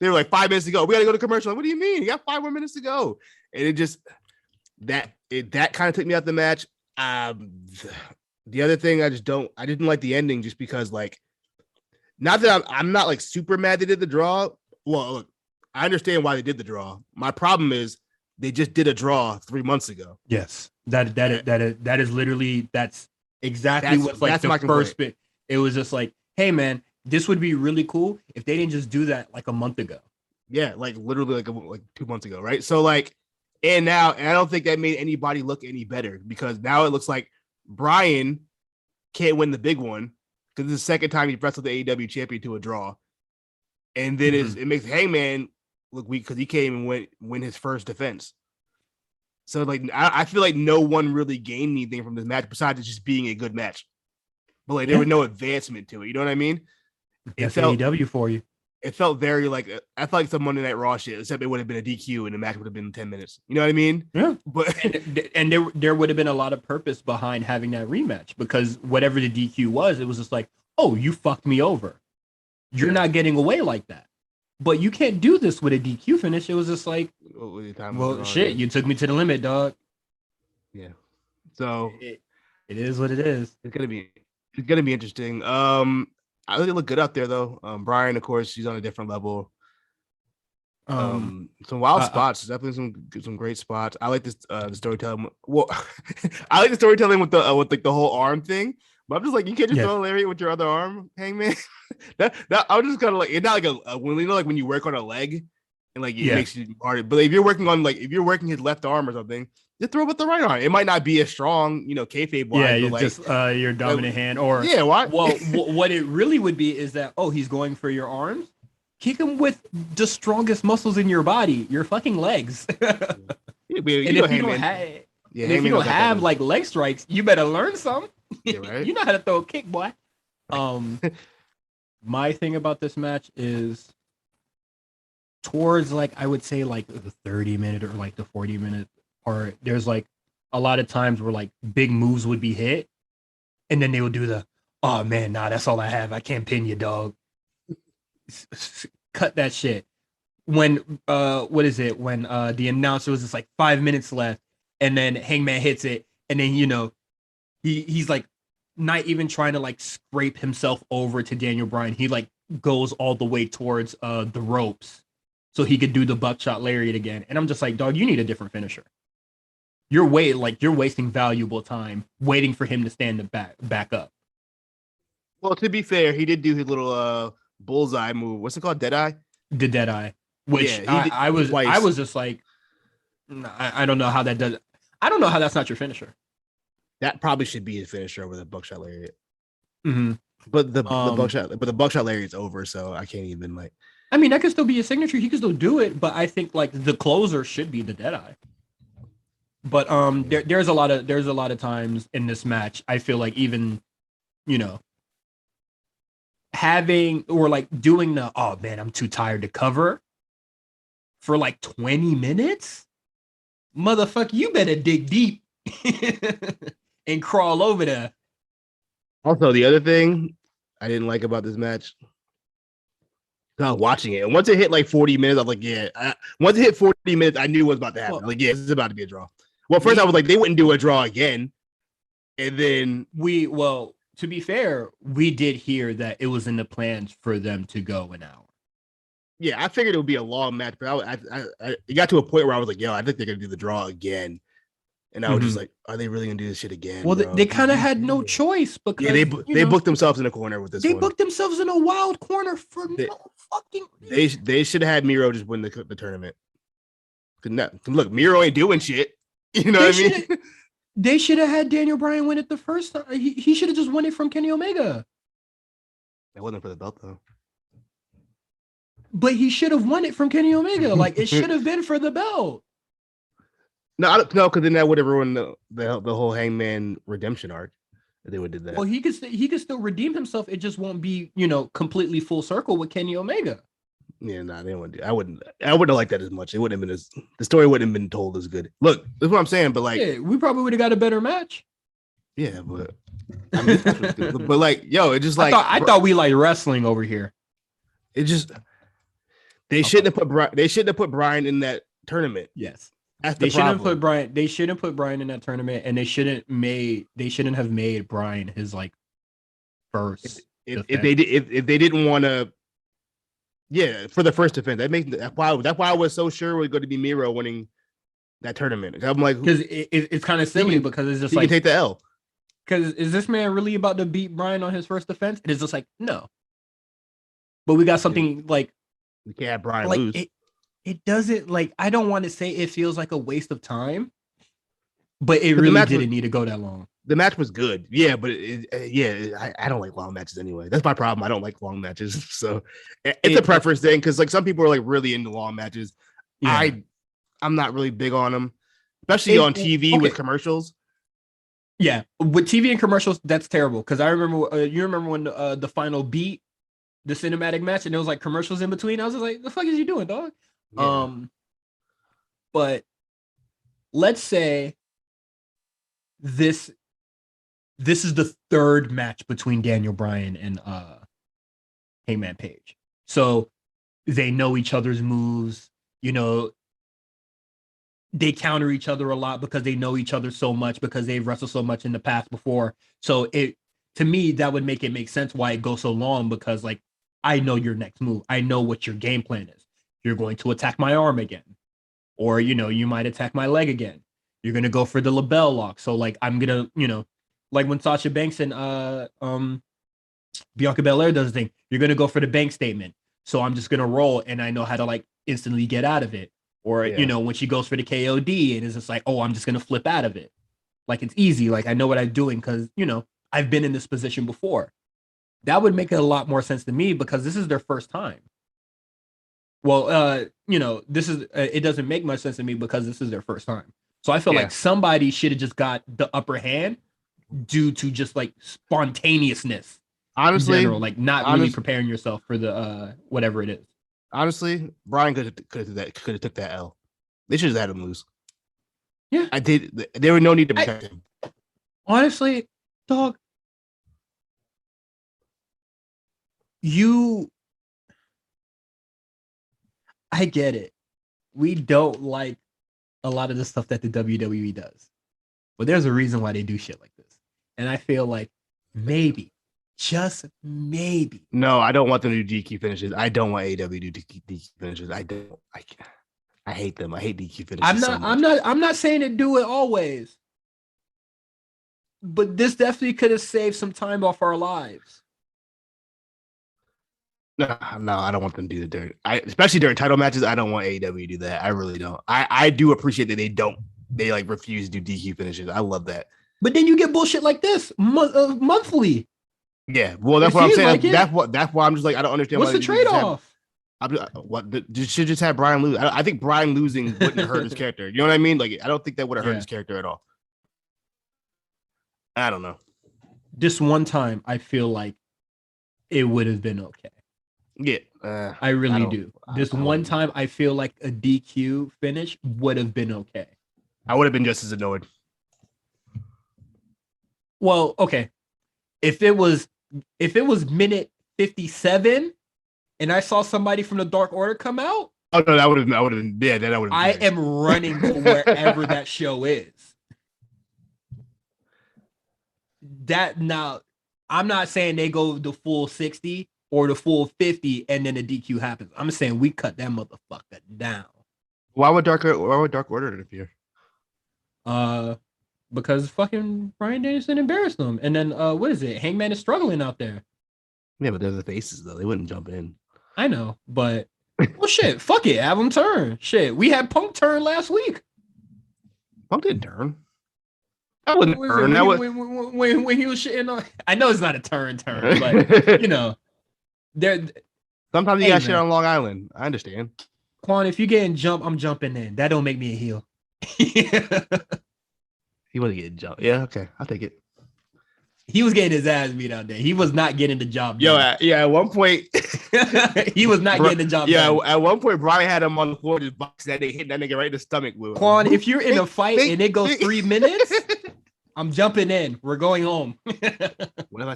they were like 5 minutes to go? We got to go to commercial. Like, what do you mean? You got 5 more minutes to go. And it just that kind of took me out the match. The other thing, I didn't like the ending just because, like, not that I'm not like super mad they did the draw. Well, look, I understand why they did the draw. My problem is they just did a draw 3 months ago. Yes, that is literally that's exactly what's like the first bit. It was just like, hey, man, this would be really cool if they didn't just do that like a month ago. Yeah, like literally like 2 months ago, right? So like, and I don't think that made anybody look any better because now it looks like Bryan can't win the big one because it's the second time he wrestled the AEW champion to a draw. And then it makes Hangman look weak because he can't even win his first defense. So like, I feel like no one really gained anything from this match besides it just being a good match. But like, there was no advancement to it. You know what I mean? That's AEW for you. It felt very like, I felt like some Monday Night Raw shit, except it would have been a DQ and the match would have been 10 minutes. You know what I mean? Yeah. But and there would have been a lot of purpose behind having that rematch because whatever the DQ was, it was just like, oh, you fucked me over. You're not getting away like that. But you can't do this with a DQ finish. It was just like, well, shit, you took me to the limit, dog. Yeah. So it is what it is. It's gonna be interesting. I think they look good out there though. Bryan, of course, she's on a different level. Some wild spots, definitely some great spots. I like this the storytelling. Well, I like the storytelling with like the whole arm thing. But I'm just like, you can't just throw a lariat with your other arm, Hangman. that I'm just kind of like, it's not like when you work on a leg and like it makes you harder. But if you're working his left arm or something, just throw it with the right arm. It might not be as strong, kayfabe wise. Yeah, you like, just your dominant hand, or why? Well, what it really would be is that he's going for your arms. Kick him with the strongest muscles in your body, your fucking legs. If you don't have like leg strikes, you better learn some. Yeah, right? You know how to throw a kick, boy. My thing about this match is towards like I would say like the 30-minute or like the 40-minute part. There's like a lot of times where like big moves would be hit, and then they would do the, oh man, nah, that's all I have. I can't pin you, dog. Cut that shit. When what is it? When the announcer was just like 5 minutes left, and then Hangman hits it, and then he's like not even trying to like scrape himself over to Daniel Bryan. He like goes all the way towards the ropes so he could do the buckshot lariat again. And I'm just like, dog, you need a different finisher. You're wasting valuable time waiting for him to stand back up. Well, to be fair, he did do his little bullseye move. What's it called? Deadeye? The Deadeye. Which Yeah, I was just like, I don't know how that does. I don't know how that's not your finisher. That probably should be his finisher over the buckshot lariat. Mm-hmm. But the buckshot lariat's over, so I can't even like. I mean, that could still be a signature. He could still do it, but I think like the closer should be the Deadeye. But there's a lot of times in this match I feel like even, having or like doing the oh man I'm too tired to cover for like 20 minutes, motherfucker, you better dig deep and crawl over there. Also, the other thing I didn't like about this match, I was watching it, and once it hit like 40 minutes, I was like, yeah. Once it hit 40 minutes, I knew what was about to happen. Well, like, yeah, this is about to be a draw. Well, first I was like, they wouldn't do a draw again, and then to be fair, we did hear that it was in the plans for them to go an hour. Yeah, I figured it would be a long match, but it got to a point where I was like, yo, I think they're gonna do the draw again. And I was just like, are they really gonna do this shit again? Well, they kind of had no choice because they booked themselves in a corner with this. They booked themselves in a wild corner for no fucking reason. They should have had Miro just win the tournament. Look, Miro ain't doing shit. You know what I mean? They should have had Daniel Bryan win it the first time. He should have just won it from Kenny Omega. That wasn't for the belt though. But he should have won it from Kenny Omega. Like it should have been for the belt. No, because then that would have ruined the whole Hangman redemption arc. If they would have did that. Well, he could still redeem himself. It just won't be, completely full circle with Kenny Omega. Yeah, they wouldn't do. I wouldn't have liked that as much. It wouldn't have been the story wouldn't have been told as good. Look, that's what I'm saying. But like, yeah, we probably would have got a better match. Yeah, but I mean, but like, yo, it just like I thought we like wrestling over here. It just they shouldn't have put Brian in that tournament. Yes. They shouldn't put Brian. They shouldn't put Brian in that tournament, and they shouldn't have made Brian his like first. If they didn't want to, yeah, for the first defense, that's why I was so sure it was going to be Miro winning that tournament. I'm like, because it's kind of silly because it's just he like can take the L. Because is this man really about to beat Brian on his first defense? It is just like no, but we got something like we can't have Brian like lose. It doesn't like I don't want to say it feels like a waste of time, but it really didn't need to go that long. The match was good, yeah, but I don't like long matches anyway. That's my problem. I don't like long matches, so it's a preference thing because like some people are like really into long matches. Yeah. I'm not really big on them, especially on TV with commercials. Yeah, with TV and commercials, that's terrible. Because I remember, you remember when the final beat the cinematic match and there was like commercials in between. I was just like, "The fuck is you doing, dog?" Yeah. But let's say this is the third match between Daniel Bryan and Hangman Page. So they know each other's moves, they counter each other a lot because they know each other so much because they've wrestled so much in the past before. So to me, that would make it make sense why it goes so long because like I know your next move. I know what your game plan is. You're going to attack my arm again. Or, you might attack my leg again. You're going to go for the label lock. So like, I'm going to, like when Sasha Banks and Bianca Belair does the thing, you're going to go for the bank statement. So I'm just going to roll and I know how to like instantly get out of it. Or, when she goes for the KOD and it's just like, oh, I'm just going to flip out of it. Like it's easy. Like I know what I'm doing because, I've been in this position before. That would make it a lot more sense to me because this is their first time. Well, this is it doesn't make much sense to me because this is their first time. So I feel like somebody should have just got the upper hand due to just like spontaneousness. Honestly, like not really preparing yourself for the whatever it is. Honestly, Brian could have took that L. They should have had him lose. Yeah, I did. There was no need to protect him. Honestly, dog, I get it. We don't like a lot of the stuff that the WWE does, but there's a reason why they do shit like this. And I feel like maybe, just maybe. No, I don't want them to do DQ finishes. I don't want AEW to do DQ finishes. I don't. I hate them. I hate DQ finishes. I'm not saying to do it always, but this definitely could have saved some time off our lives. No, I don't want them to do that especially during title matches. I don't want AEW to do that. I really don't. I do appreciate that they like refuse to do DQ finishes. I love that. But then you get bullshit like this monthly. Yeah, well, that's what I'm saying. That's why I'm just like, I don't understand. What's the trade off? You should just have Brian lose. I think Brian losing wouldn't hurt his character. You know what I mean? Like, I don't think that would have hurt his character at all. I don't know. This one time, I feel like it would have been okay. Yeah, I really do. This one time, I feel like a DQ finish would have been okay. I would have been just as annoyed. Well, okay. If it was minute 57 and I saw somebody from the Dark Order come out, oh no, I would have been. Yeah, then I would have. I am running to wherever that show is. That now, I'm not saying they go the full 60 or the full 50 and then the DQ happens. I'm saying we cut that motherfucker down. Why would Dark Order interfere? Because fucking Bryan Danielson embarrassed them. And then what is it? Hangman is struggling out there. Yeah, but they're the faces though. They wouldn't jump in. I know, but well shit, fuck it. Have them turn. Shit. We had Punk turn last week. Punk didn't turn. That wasn't turn. When he was shitting on, I know it's not a turn, but you know, there sometimes you got shit on Long Island. I understand. Quan, if you getting jumped, I'm jumping in. That don't make me a heel. He wasn't getting jumped. Yeah, okay. I'll take it. He was getting his ass beat out there. He was not getting the job done. At one point. He was not getting the job done. Yeah, at one point, Brian had him on the floor just boxing that. They hit that nigga right in the stomach. Quan, if you're in a fight and it goes 3 minutes, I'm jumping in. We're going home. What if I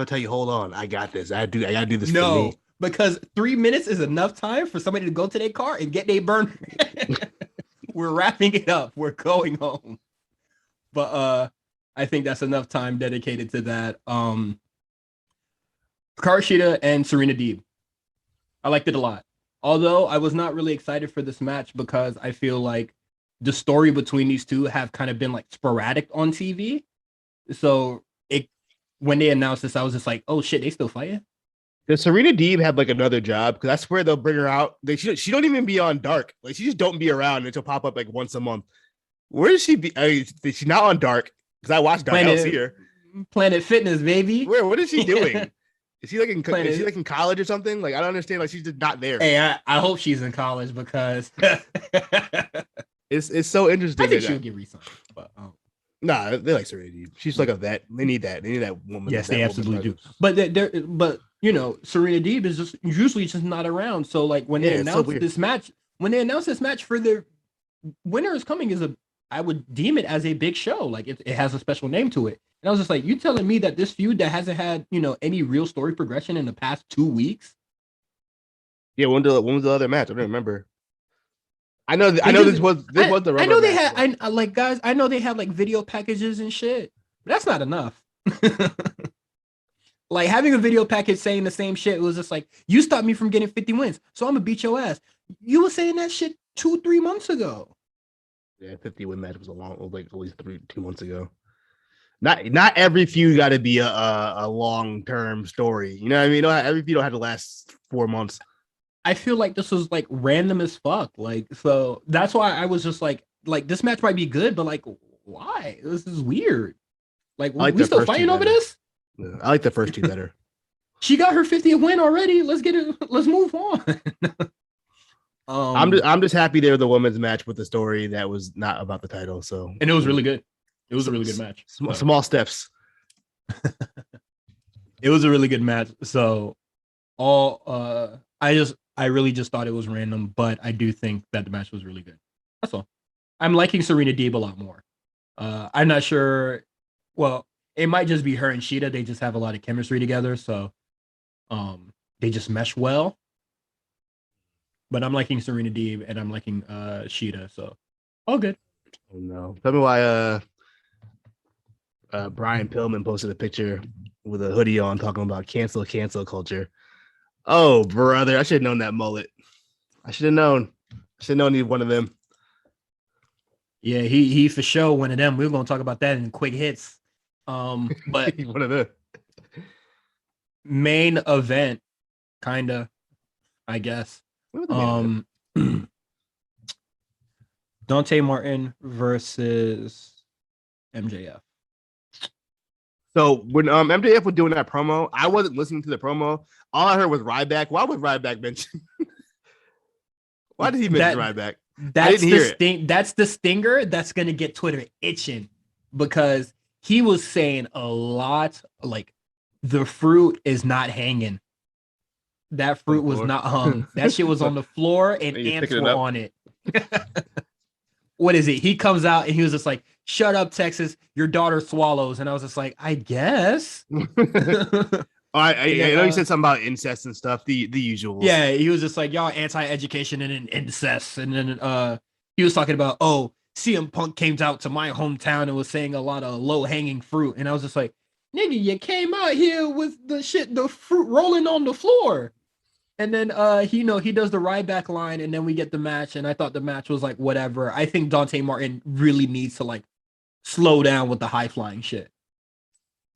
tell you, hold on, I got this. I gotta do this for me. Because 3 minutes is enough time for somebody to go to their car and get their burner. We're wrapping it up. We're going home. But I think that's enough time dedicated to that. Hikaru Shida and Serena Deeb. I liked it a lot. Although I was not really excited for this match because I feel like the story between these two have kind of been like sporadic on TV. So when they announced this, I was just like, oh shit, they still fighting? Does Serena Deeb have like another job? Because that's where they'll bring her out. She don't even be on Dark. Like she just don't be around and she'll pop up like once a month. Where does she be? She's not on Dark because I watched Dark. I don't see her. Planet Fitness, baby. What is she doing? Is she like in college or something? Like I don't understand. Like she's just not there. Hey, I hope she's in college because it's so interesting. I think she'll get re-signed. But nah, they like Serena Deeb. She's like a vet. They need that. They need that woman. Yes, they absolutely do. But you know, Serena Deeb is just usually just not around. So like when they announced this match for their Winter is Coming I would deem it as a big show. Like it has a special name to it. And I was just like, you telling me that this feud that hasn't had, you know, any real story progression in the past 2 weeks? Yeah, when was the other match? I don't remember. I know this was the rubber. I know they match, had I know they had like video packages and shit. But that's not enough. Like having a video package saying the same shit was just like, you stopped me from getting 50 wins, so I'm gonna beat your ass. You were saying that shit 2-3 months ago. Yeah, 50 win match was at least 2 months ago. Not every feud got to be a long term story. You know what I mean? Every feud don't have to last 4 months. I feel like this was like random as fuck. Like so that's why I was just like this match might be good, but like why? This is weird. Like we still fighting over this? Yeah, I like the first two better. She got her 50th win already. Let's get it. Let's move on. I'm just happy they're the women's match with the story that was not about the title. So and it was really good. It was a really good match. Small steps. It was a really good match. So I really just thought it was random, but I do think that the match was really good. That's all. I'm liking Serena Deeb a lot more. I'm not sure. Well, it might just be her and Shida. They just have a lot of chemistry together, so they just mesh well. But I'm liking Serena Deeb and I'm liking Shida, so all good. Oh no! Tell me why Brian Pillman posted a picture with a hoodie on talking about cancel culture. Oh brother, I should have known that mullet. I should have known. He's one of them. Yeah, he for sure one of them. We're gonna talk about that in quick hits. But he's one of them. Main event kinda, I guess. What was the main event? Dante Martin versus MJF. So when MJF was doing that promo, I wasn't listening to the promo. All I heard was Ryback. Why was Ryback mentioned? Why did he mention Ryback? I didn't hear it. That's the stinger that's gonna get Twitter itching, because he was saying a lot like the fruit is not hanging. That fruit was not hung. That shit was on the floor and ants were on it. What is it? He comes out and he was just like, "Shut up, Texas. Your daughter swallows." And I was just like, I guess. I know you said something about incest and stuff, the usual. Yeah, he was just like, y'all anti-education and incest. And then he was talking about, oh, CM Punk came out to my hometown and was saying a lot of low-hanging fruit. And I was just like, nigga, you came out here with the fruit rolling on the floor. And then he does the Ryback line, and then we get the match, and I thought the match was like whatever. I think Dante Martin really needs to like slow down with the high flying shit.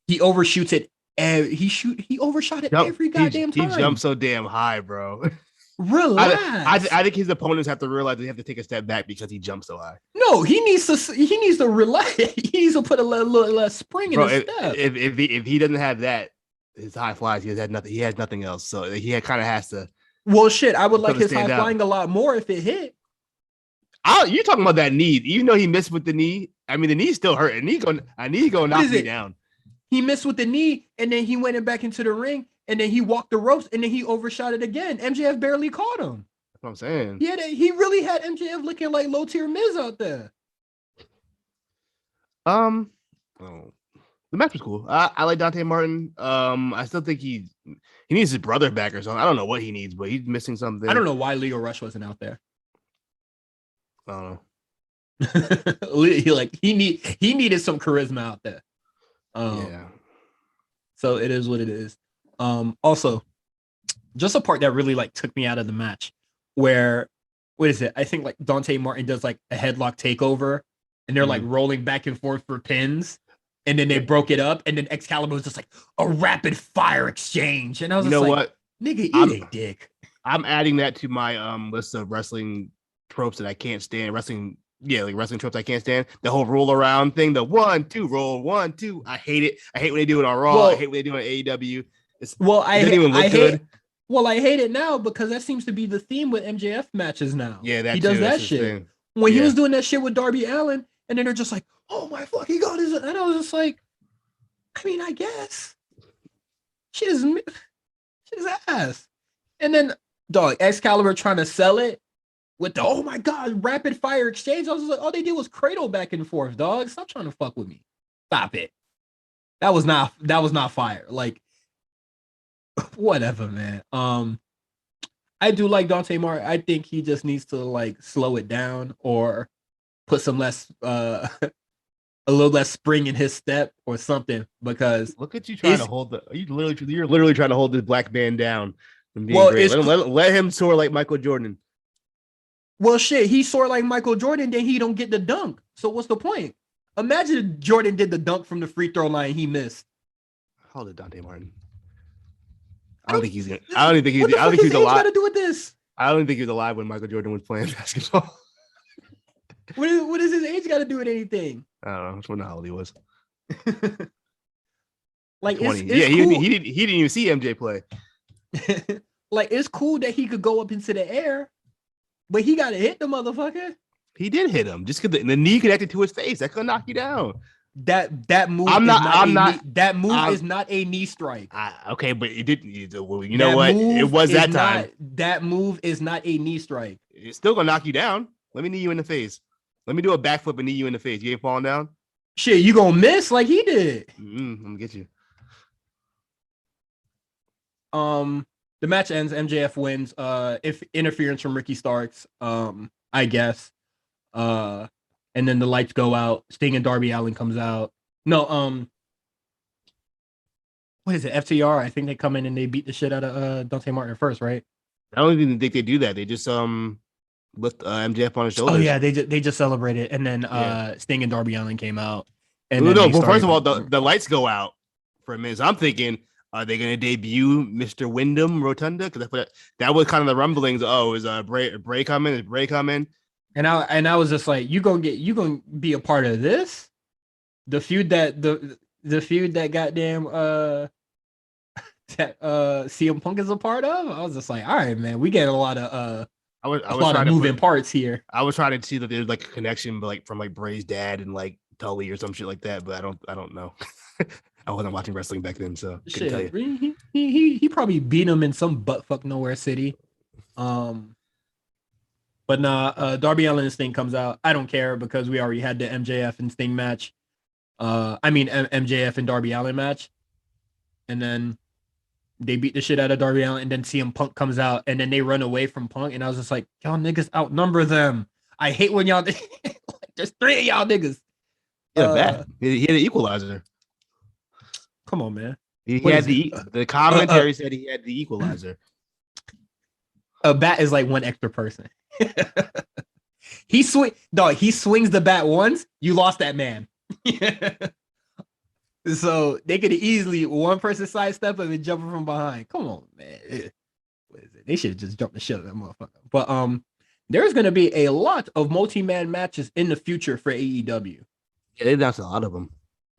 He overshoots it. He overshot it every goddamn time. He jumped so damn high, bro. Relax. I think his opponents have to realize they have to take a step back because he jumped so high. No, he needs to relax. He needs to put a little spring in his step. If he doesn't have that, his high flies, he has nothing. He has nothing else, so he kind of has to. Well, shit, I would like his high flying a lot more if it hit. You're talking about that knee. Even though he missed with the knee, I mean the knee's still hurt. And he's gonna knock me down. He missed with the knee, and then he went back into the ring, and then he walked the ropes, and then he overshot it again. MJF barely caught him. That's what I'm saying. He really had MJF looking like low tier Miz out there. The match was cool. I like Dante Martin. I still think he needs his brother back or something. I don't know what he needs, but he's missing something. I don't know why Leo Rush wasn't out there. I don't know. he needed some charisma out there. Yeah. So it is what it is. Also, just a part that really like took me out of the match, where what is it? I think like Dante Martin does like a headlock takeover, and they're like rolling back and forth for pins. And then they broke it up, and then Excalibur was just like a rapid fire exchange. And I was what? Nigga, eat a dick. I'm adding that to my list of wrestling tropes that I can't stand. Wrestling tropes I can't stand. The whole roll around thing, the 1-2 roll, 1-2. I hate it. I hate when they do it on Raw. I hate when they do it on AEW. I hate it now because that seems to be the theme with MJF matches now. Yeah, he does that shit. When he was doing that shit with Darby Allin, and then they're just like, oh my fuck, he got his, and I was just like, I mean, I guess shit is ass. And then dog, Excalibur trying to sell it with the oh my god, rapid fire exchange. I was just like, all they did was cradle back and forth, dog. Stop trying to fuck with me. Stop it. That was not fire. Like, whatever, man. I do like Dante Martin. I think he just needs to like slow it down or put some less a little less spring in his step or something, because look at you trying to hold you're literally trying to hold this black man down from being great. Let him soar like Michael Jordan. Well, shit, he soared like Michael Jordan, then he don't get the dunk. So what's the point? Imagine if Jordan did the dunk from the free throw line he missed. How old is Dante Martin? I don't think he's alive. I don't think he's alive. Got to do with this? I don't think he was alive when Michael Jordan was playing basketball. What does his age got to do with anything? I don't know. I just wonder how old he was. Like 20. It's cool. He didn't even see MJ play. Like, it's cool that he could go up into the air, but he got to hit the motherfucker. He did hit him just because the knee connected to his face. That could knock you down. That move. That move is not a knee strike. Okay, but it didn't. You know what? It was that time. That move is not a knee strike. It's still gonna knock you down. Let me knee you in the face. Let me do a backflip and knee you in the face. You ain't falling down. Shit, you gonna miss like he did. I'm gonna get you. The match ends. MJF wins. If interference from Ricky Starks. I guess. And then the lights go out. Sting and Darby Allin comes out. No, what is it? FTR. I think they come in and they beat the shit out of Dante Martin first, right? I don't even think they do that. They just lift MJF on his shoulders. Oh yeah, they just celebrated, and then Sting and Darby Allin came out. And well, first of all, the lights go out for a minute. So I'm thinking, Are they going to debut Mr. Wyndham Rotunda? Because that was kind of the rumblings. Oh, is Bray coming? Is Bray coming? And I was just like, you gonna be a part of this? The feud that the feud that goddamn that CM Punk is a part of. I was just like, all right, man, we get a lot of I was a lot of moving parts here. I was trying to see that there's like a connection, but like from like Bray's dad and like Tully or some shit like that. But I don't know. I wasn't watching wrestling back then, so couldn't tell you. He probably beat him in some buttfuck nowhere city. But nah, Darby Allin and Sting comes out. I don't care because we already had the MJF and Sting match. MJF and Darby Allin match. And then they beat the shit out of Darby Allin, and then CM Punk comes out, and then they run away from Punk, and I was just like, y'all niggas outnumber them. I hate when y'all there's 3 of y'all niggas. Yeah, bad. He had an equalizer. Come on, man. He had the commentary said he had the equalizer. A bat is like one extra person. He swings the bat once, you lost that man. So they could easily one person sidestep him and jump from behind. Come on, man. What is it? They should have just jumped the shit out of that motherfucker. But there's gonna be a lot of multi-man matches in the future for AEW. Yeah, they announced a lot of them.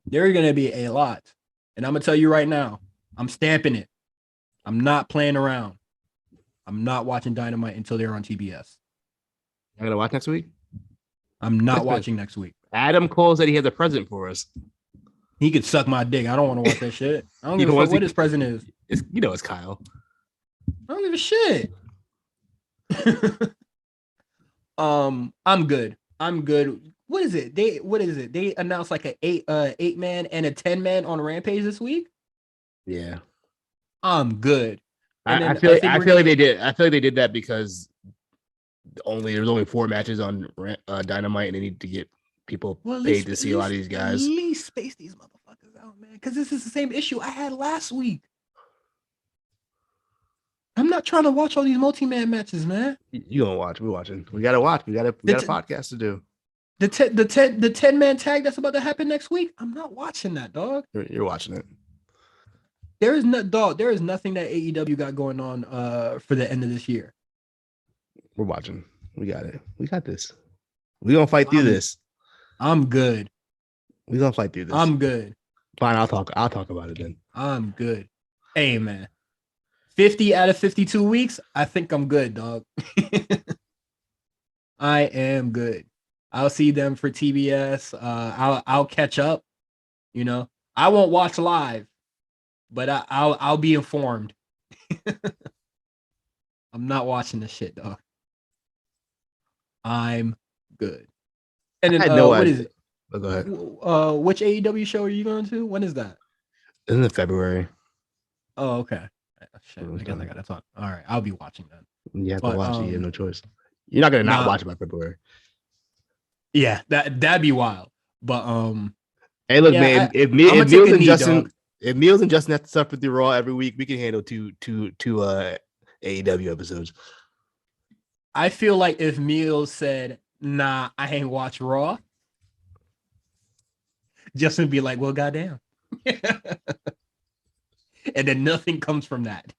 There's gonna be a lot. And I'm gonna tell you right now, I'm stamping it. I'm not playing around. I'm not watching Dynamite until they're on TBS. You gonna watch next week? I'm not watching next week. Adam Cole said he has a present for us. He could suck my dick. I don't want to watch that shit. I don't give a fuck what his present is. It's Kyle. I don't give a shit. I'm good. What is it? They announced like an 8-man and a 10-man on Rampage this week. Yeah. I'm good. I feel like they did that because there's only 4 matches on Dynamite, and they need to get people paid to see a lot of these guys. At least space these motherfuckers out, man. Because this is the same issue I had last week. I'm not trying to watch all these multi-man matches, man. You gonna watch? We're watching. We gotta watch. We got a podcast to do. The 10-man tag that's about to happen next week. I'm not watching that, dog. You're watching it. There is nothing that AEW got going on for the end of this year. We're watching. We got it. We got this. We're gonna fight through this. I'm good. We're gonna fight through this. I'm good. Fine, I'll talk about it then. I'm good. Hey, man. 50 out of 52 weeks, I think I'm good, dog. I am good. I'll see them for TBS. I'll catch up. You know, I won't watch live, but I'll be informed. I'm not watching this shit, dog. I'm good. And then what is it? Oh, go ahead. Which AEW show are you going to? When is that? Isn't it February? Oh, okay. Shit, I guess I gotta talk. All right, I'll be watching that. You have to watch it. You have no choice. You're not gonna not watch it by February. Yeah, that'd be wild. But hey, look, man. If Meals and Justin have to suffer through Raw every week, we can handle two AEW episodes. I feel like if Meals said, "Nah, I ain't watch Raw," Justin would be like, "Well, goddamn." And then nothing comes from that.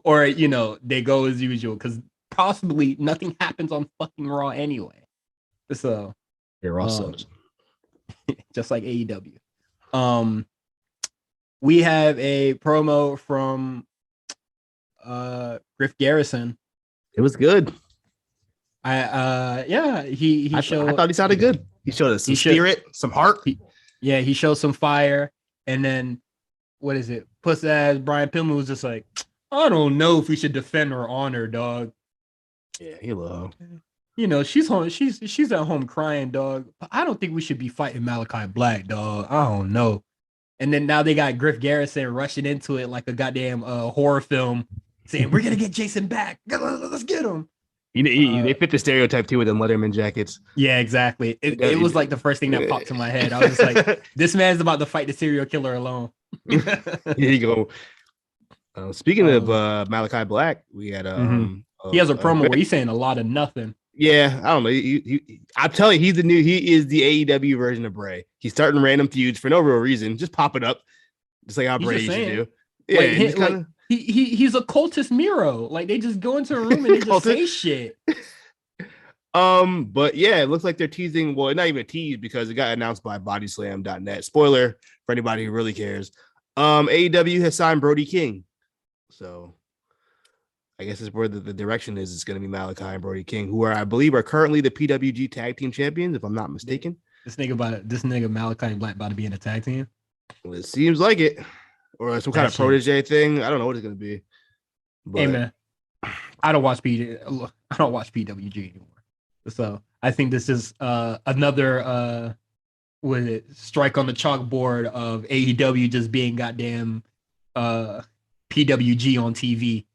Or, you know, they go as usual because possibly nothing happens on fucking Raw anyway. So yeah, Raw sucks. Just like AEW. We have a promo from Griff Garrison. It was good. He showed. I thought he sounded good. He showed us some spirit, some heart. He showed some fire, and then what is it? Puss ass Brian Pillman was just like, I don't know if we should defend her honor, dog. Yeah, he low. You know, she's home. She's at home crying, dog. But I don't think we should be fighting Malachi Black, dog. I don't know. And then now they got Griff Garrison rushing into it like a goddamn horror film, saying we're gonna get Jason back. Let's get him. They fit the stereotype too with them Letterman jackets. Yeah, exactly. It was like the first thing that popped to my head. I was just like, this man's about to fight the serial killer alone. Here you go. Speaking of Malachi Black, we had he has a promo where he's saying a lot of nothing. Yeah, I don't know. I'm telling you, he is the AEW version of Bray. He's starting random feuds for no real reason, just popping up, just like how Bray used to do. Yeah, like, he's a cultist Miro. Like they just go into a room and they just say shit. But yeah, it looks like they're teasing. Well, not even a tease because it got announced by bodyslam.net. Spoiler for anybody who really cares. AEW has signed Brody King. So I guess it's where the direction is. It's going to be Malachi and Brody King, who I believe are currently the PWG tag team champions, if I'm not mistaken. This nigga Malachi and Black about to be in a tag team. Well, it seems like it. Or some kind of protege thing. I don't know what it's going to be. But... Hey man, I don't watch PWG anymore. So I think this is another strike on the chalkboard of AEW just being goddamn PWG on TV.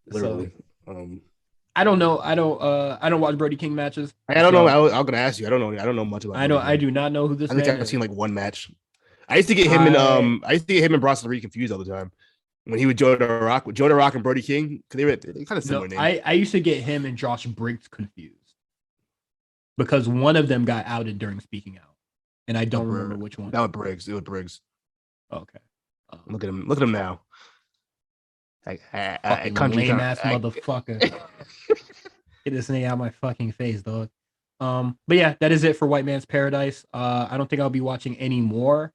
Literally. So, I don't know. I don't watch Brody King matches. I don't know. I'm gonna ask you. I don't know much about. I do not know who this. I think I've seen like one match. I used to get him and Bronson Reed confused all the time when he would Joe Rock and Brody King, because they kind of similar names. I used to get him and Josh Briggs confused because one of them got outed during Speaking Out, and I don't remember which one. That was Briggs. It was Briggs. Okay. Look at him. Look at him now. Country lame ass motherfucker. Get this thing out of my fucking face, dog. But yeah, that is it for White Man's Paradise. I don't think I'll be watching any more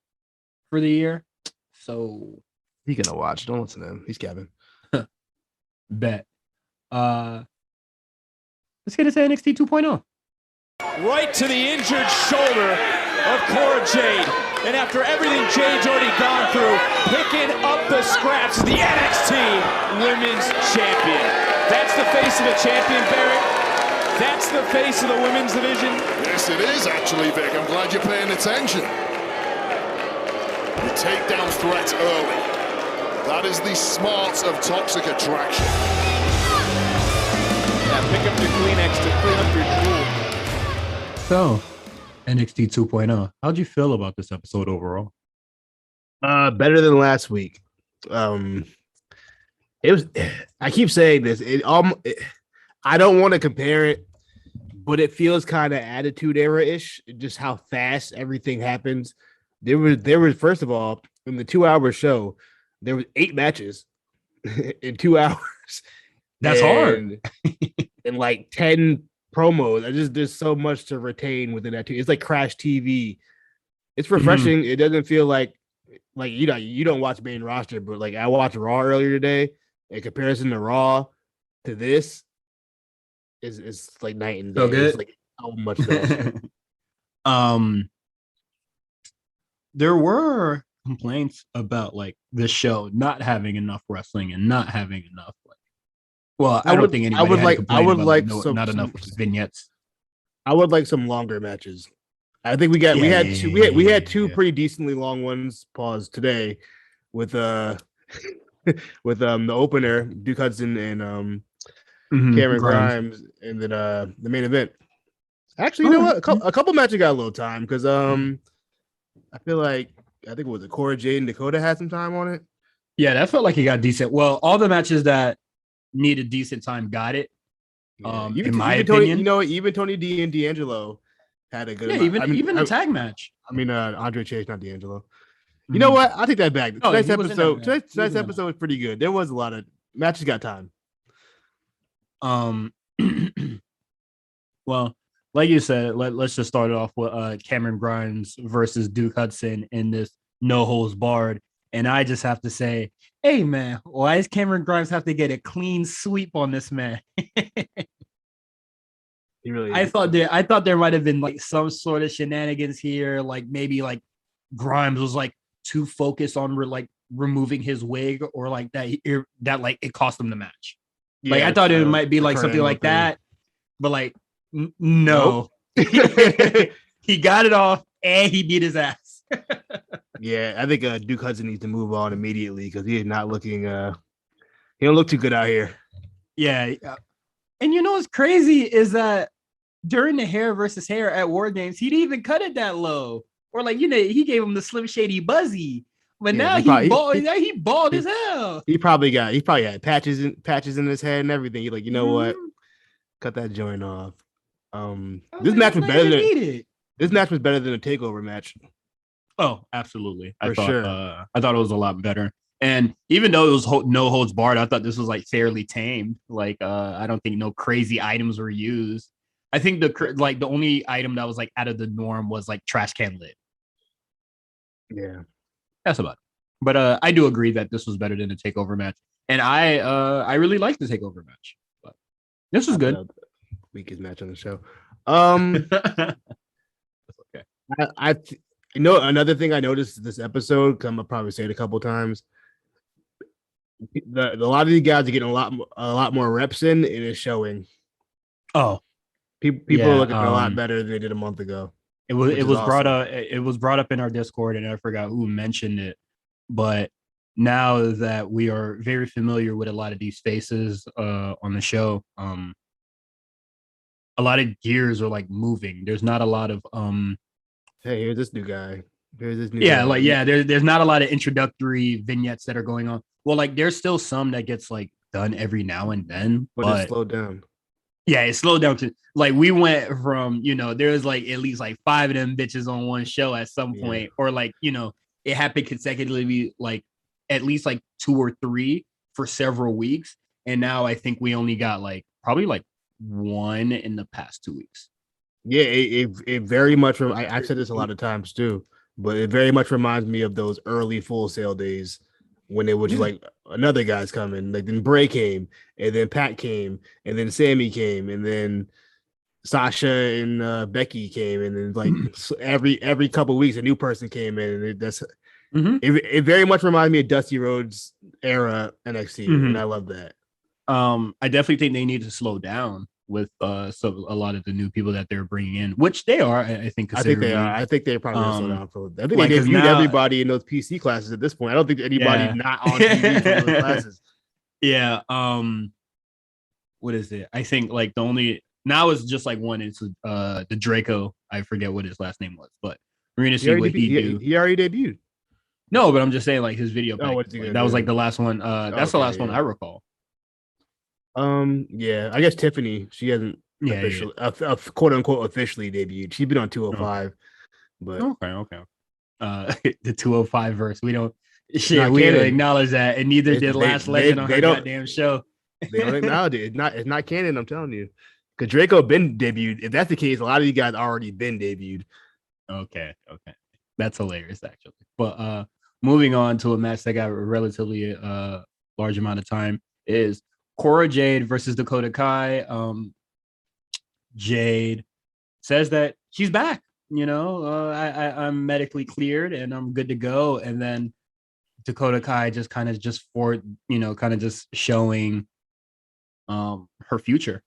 for the year. So he's gonna watch. Don't listen to him. He's Kevin. Bet. Let's get into NXT 2.0. Right to the injured shoulder of Cora Jade. And after everything Jade's already gone through, picking up the scraps, the NXT Women's Champion. That's the face of the champion, Barrett. That's the face of the women's division. Yes, it is actually, Vic. I'm glad you're paying attention. The takedown threat early. That is the smart of Toxic Attraction. Yeah, pick up your Kleenex to clean up your drool. So, NXT 2.0. How'd you feel about this episode overall? Better than last week. It was. I keep saying this. I don't want to compare it, but it feels kind of Attitude Era-ish. Just how fast everything happens. There was first of all, in the 2-hour show, there was 8 matches in 2 hours. That's hard. And like 10 promos. There's so much to retain within that too. It's like Crash TV. It's refreshing. It doesn't feel like you don't watch main roster, but like I watched Raw earlier today. In comparison to Raw to this, is like night and day. So good. It's like how much better. There were complaints about like the show not having enough wrestling and not having enough like. Well, I don't think anybody. I would like not enough vignettes. I would like some longer matches. I think we had two pretty decently long ones. Pause today with with the opener Duke Hudson and Cameron Grimes, and then the main event. Actually, you know what? A couple matches got a little time because I feel like I think it was Cora Jade and Dakota had some time on it. Yeah, that felt like it got decent. Well, all the matches that needed decent time got it. In my opinion, even Tony D and D'Angelo had a good. Yeah, even the tag match. I mean, Andre Chase, not D'Angelo. You know what? I take that back. Tonight's episode was pretty good. There was a lot of matches got time. Well, like you said, let's just start it off with Cameron Grimes versus Duke Hudson in this no holds barred. And I just have to say, hey man, why does Cameron Grimes have to get a clean sweep on this man? He really. I thought there might have been like some sort of shenanigans here, like maybe like Grimes was like too focused on removing his wig, or like that like it cost him the match. Yeah, like I thought it might be like something like that, but like no, he got it off and he beat his ass. Yeah, I think Duke Hudson needs to move on immediately because he is not looking. He don't look too good out here. Yeah, and you know what's crazy is that during the hair versus hair at War Games, he didn't even cut it that low, or like he gave him the Slim Shady Buzzy. But now he bald as hell. He probably had patches in his head and everything. He's like, you know what? Cut that joint off. This match was better than a takeover match. Oh, absolutely. I thought it was a lot better. And even though it was no holds barred, I thought this was like fairly tamed. Like, I don't think no crazy items were used. I think the only item that was like out of the norm was like trash can lid. Yeah, that's about it. But I do agree that this was better than the takeover match, and I really liked the takeover match. But this was good. Weakest match on the show. That's okay. I you know, another thing I noticed this episode, because I'm gonna probably say it a couple times. A lot of these guys are getting a lot more reps in, and it's showing. Oh, people are looking a lot better than they did a month ago. It was brought up in our Discord, and I forgot who mentioned it. But now that we are very familiar with a lot of these faces on the show, a lot of gears are like moving. There's not a lot of hey, here's this new guy. Here's this new guy. Like there's not a lot of introductory vignettes that are going on. Well, like there's still some that gets like done every now and then, but it's slowed down. Yeah, it slowed down to like we went from, there was like at least like 5 of them bitches on one show at some point, or like, it happened consecutively, like at least like 2 or 3 for several weeks. And now I think we only got like probably like 1 in the past 2 weeks. Yeah, it very much. I've said this a lot of times too, but it very much reminds me of those early Full Sail days when it was like another guy's coming. Like then Bray came, and then Pat came, and then Sammy came, and then Sasha and Becky came, and then like every couple of weeks a new person came in, and it very much reminds me of Dusty Rhodes era NXT, and I love that. I definitely think they need to slow down with a lot of the new people that they're bringing in, which they are. I think they are. I think they're probably gonna slow down for. I think they debuted everybody in those PC classes at this point. I don't think anybody not on TV for those classes. Yeah. What is it? I think like the only now is just like one. It's the Draco. I forget what his last name was, but we're gonna see what he do. He already debuted. No, but I'm just saying like his video. That was like the last one. That's the last one I recall. Yeah, I guess Tiffany, she hasn't officially quote unquote officially debuted. She's been on 205, but okay. The 205 verse. We don't acknowledge that, and neither did Last Legend on her goddamn show. They don't acknowledge it. It's not canon, I'm telling you. Because Draco been debuted. If that's the case, a lot of you guys already been debuted. Okay. That's hilarious, actually. But moving on to a match that got a relatively large amount of time is Cora Jade versus Dakota Kai. Jade says that she's back. I'm medically cleared and I'm good to go. And then Dakota Kai just showing her future.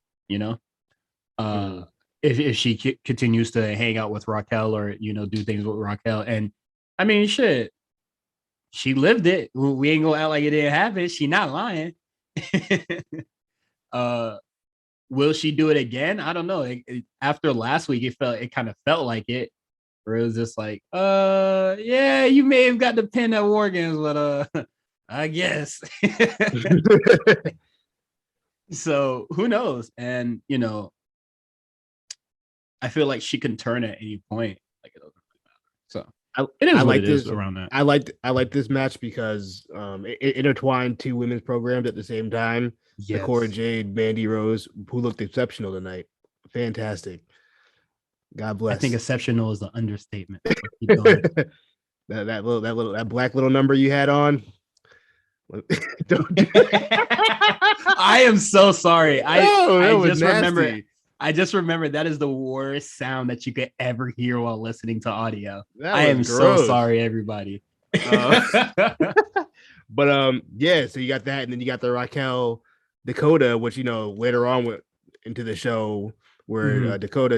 If she continues to hang out with Raquel or do things with Raquel, and I mean shit, she lived it. We ain't gonna act like it didn't happen. She not lying. Will she do it again? I don't know. After last week, it kind of felt like it, where it was just like, yeah, you may have got the pin at War Games, but I guess. So who knows? And I feel like she can turn at any point. Like it doesn't really matter. So I like this around that. I like this match because it intertwined 2 women's programs at the same time. Yes. The Cora Jade, Mandy Rose, who looked exceptional tonight. Fantastic. God bless. I think exceptional is an understatement. that black little number you had on. I am so sorry. I just remember that is the worst sound that you could ever hear while listening to audio. I am so sorry, everybody. But yeah, so you got that, and then you got the Raquel Dakota, which later on went into the show where Raquel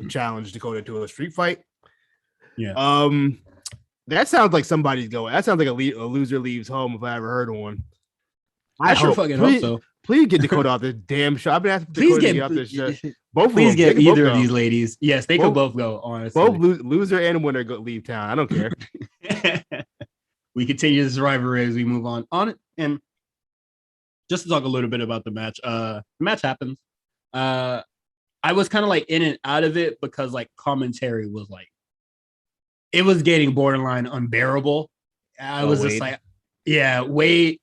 challenged Dakota to a street fight. Yeah. That sounds like somebody's going. That sounds like a loser leaves home if I ever heard one. I sure fucking hope so. Please get Dakota off this damn show. I've been asking Dakota to get off this show. Please get either of these ladies. Yes, they could both go. Honestly, both loser and winner leave town. I don't care. We continue this rivalry as we move on it, and just to talk a little bit about the match. The match happens. I was kind of like in and out of it because like commentary was like, it was getting borderline unbearable, I was just like, yeah, Wade,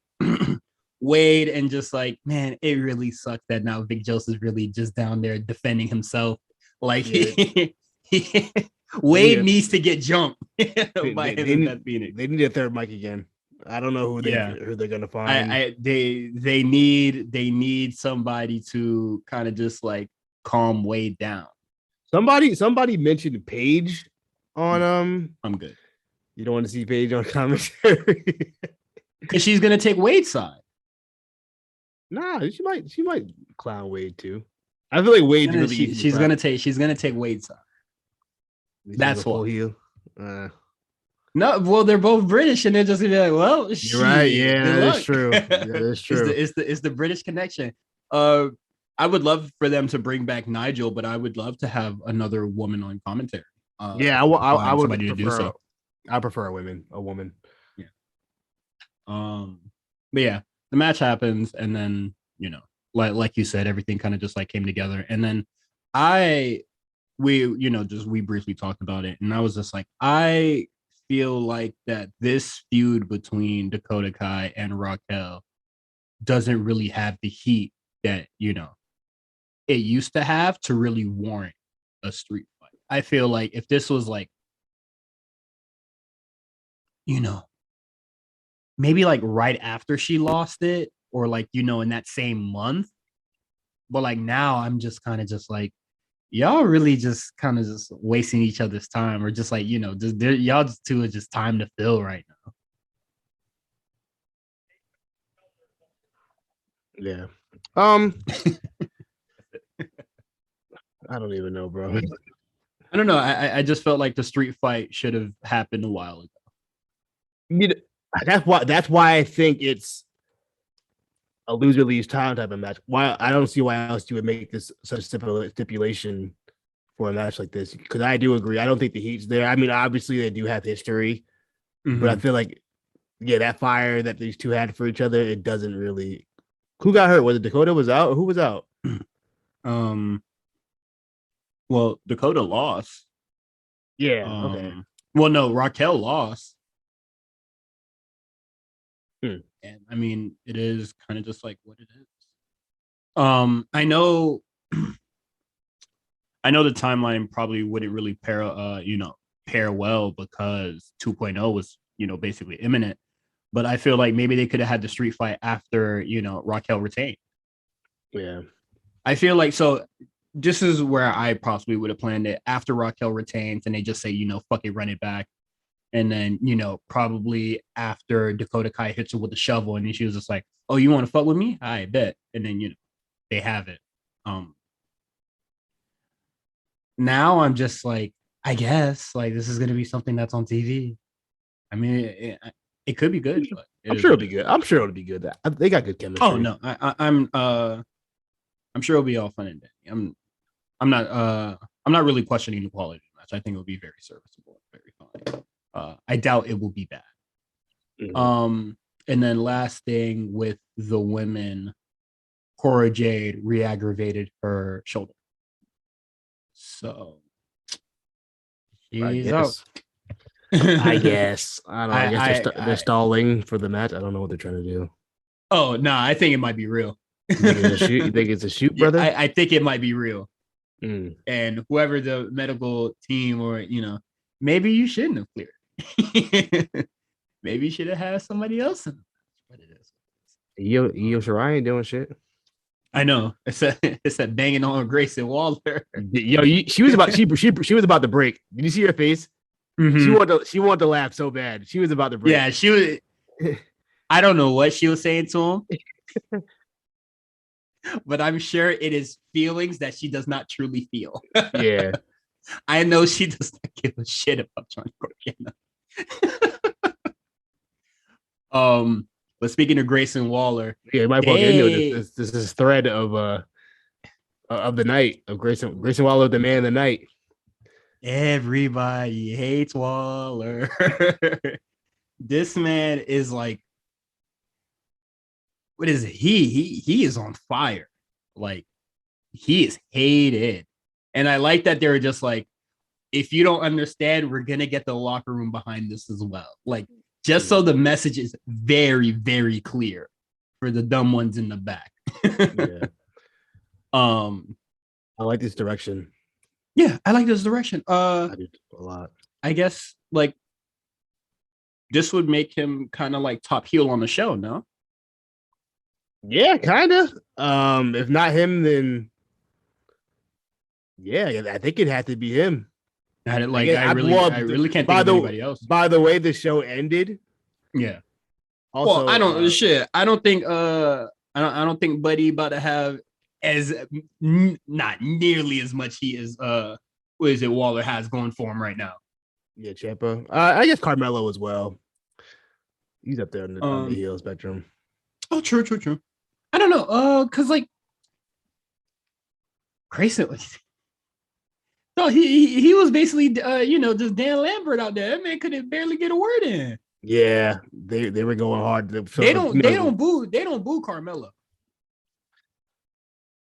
Wade, and just like, man, it really sucks that now Vic Joseph's really just down there defending himself. Like Wade needs to get jumped by him and Beth Phoenix. They need a third mic again. I don't know who they're gonna find. They need somebody to kind of just like calm Wade down. Somebody mentioned Paige on I'm good. You don't want to see Paige on commentary because she's gonna take Wade's side. Nah, she might clown Wade too. I feel like Wade's really easy. She's gonna take Wade's side. That's what. No, well, they're both British, and they're just gonna be like, "Well, you're right, yeah, that's true. That's true. It's the British connection. I would love for them to bring back Nigel, but I would love to have another woman on commentary. I would prefer, to do so. I prefer a woman. Yeah. But yeah, the match happens, and then like you said, everything kind of just like came together, and then we briefly talked about it, and I was just like, I feel like that this feud between Dakota Kai and Raquel doesn't really have the heat that it used to have to really warrant a street fight. I feel like if this was like maybe like right after she lost it, or like in that same month, but like now I'm just kind of just like, y'all really just kind of just wasting each other's time, or just like y'all just two are just time to fill right now. Yeah. I don't even know, bro. I don't know. I just felt like the street fight should have happened a while ago. That's why I think it's a loser leaves town type of match. Why I don't see why else you would make this such stipulation for a match like this. Because I do agree. I don't think the heat's there. I mean, obviously they do have history, but I feel like that fire that these two had for each other, it doesn't really. Who got hurt? Was it Dakota was out? Or who was out? Well, Dakota lost. Yeah. Okay. Well, no, Raquel lost. And I mean, it is kind of just like what it is. I know the timeline probably wouldn't really pair well because 2.0 was, basically imminent. But I feel like maybe they could have had the street fight after, Raquel retained. Yeah. I feel like so this is where I possibly would have planned it after Raquel retains and they just say, fuck it, run it back. And then, probably after Dakota Kai hits her with a shovel and then she was just like, oh, you want to fuck with me? I bet. And then, they have it. Now I'm just like, I guess like this is going to be something that's on TV. I mean, it could be good. But I'm sure it'll be good. I'm sure it'll be good. They got good chemistry. Oh no, I'm sure it'll be all fun and dandy. I'm not really questioning the quality of the match. I think it'll be very serviceable, very fine. I doubt it will be bad. Mm-hmm. And then last thing with the women, Cora Jade re-aggravated her shoulder. So she's out. I guess. I don't know. I guess they're stalling for the match. I don't know what they're trying to do. Oh, no, I think it might be real. You think it's a shoot, brother? I think it might be real. And whoever the medical team or, maybe you shouldn't have cleared. Maybe you should have had somebody else in. What it is. Io Shirai ain't doing shit. I know. It's that banging on Grayson Waller. Yo, she was about to break. Did you see her face? Mm-hmm. She wanted to laugh so bad. She was about to break. Yeah, she was. I don't know what she was saying to him. But I'm sure it is feelings that she does not truly feel. Yeah. I know she does not give a shit about Johnny Gargano. But speaking of Grayson Waller, yeah, my book this is thread of the night of Grayson Waller, the man of the night. Everybody hates Waller. This man is like, what is it? He is on fire. Like, he is hated. And I like that they're just like, if you don't understand, we're gonna get the locker room behind this as well. Like, just so the message is very, very clear for the dumb ones in the back. Yeah. I like this direction. Yeah, I like this direction. I do a lot. I guess like this would make him kind of like top heel on the show, no? Yeah, kind of. If not him, then yeah, I think it had to be him. I really can't think of anybody else. By the way, the show ended. Yeah. Also, well, I don't think I don't think Buddy about to have not nearly as much heat as what is it Waller has going for him right now. Yeah, Ciampa. I guess Carmelo as well. He's up there on the heel spectrum. Oh, true. I don't know. Cause like Grayson, no, he was basically just Dan Lambert out there. That man couldn't barely get a word in. Yeah, they were going hard. They don't boo Carmelo.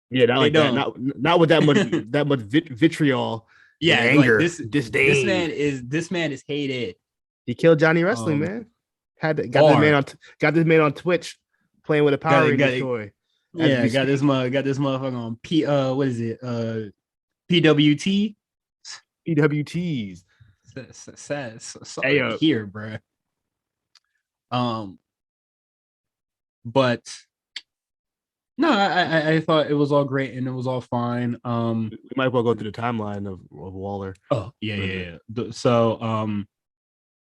Yeah, not with that much vitriol. Yeah, anger, like disdain. This man is hated. He killed Johnny Wrestling, man. Got this man on Twitch playing with a Power Ranger toy. Yeah, got this motherfucker on what is it? PWT. PWTs. Sad. Sorry here, bro. But no, I thought it was all great and it was all fine. We might as well go through the timeline of Waller. Oh yeah. So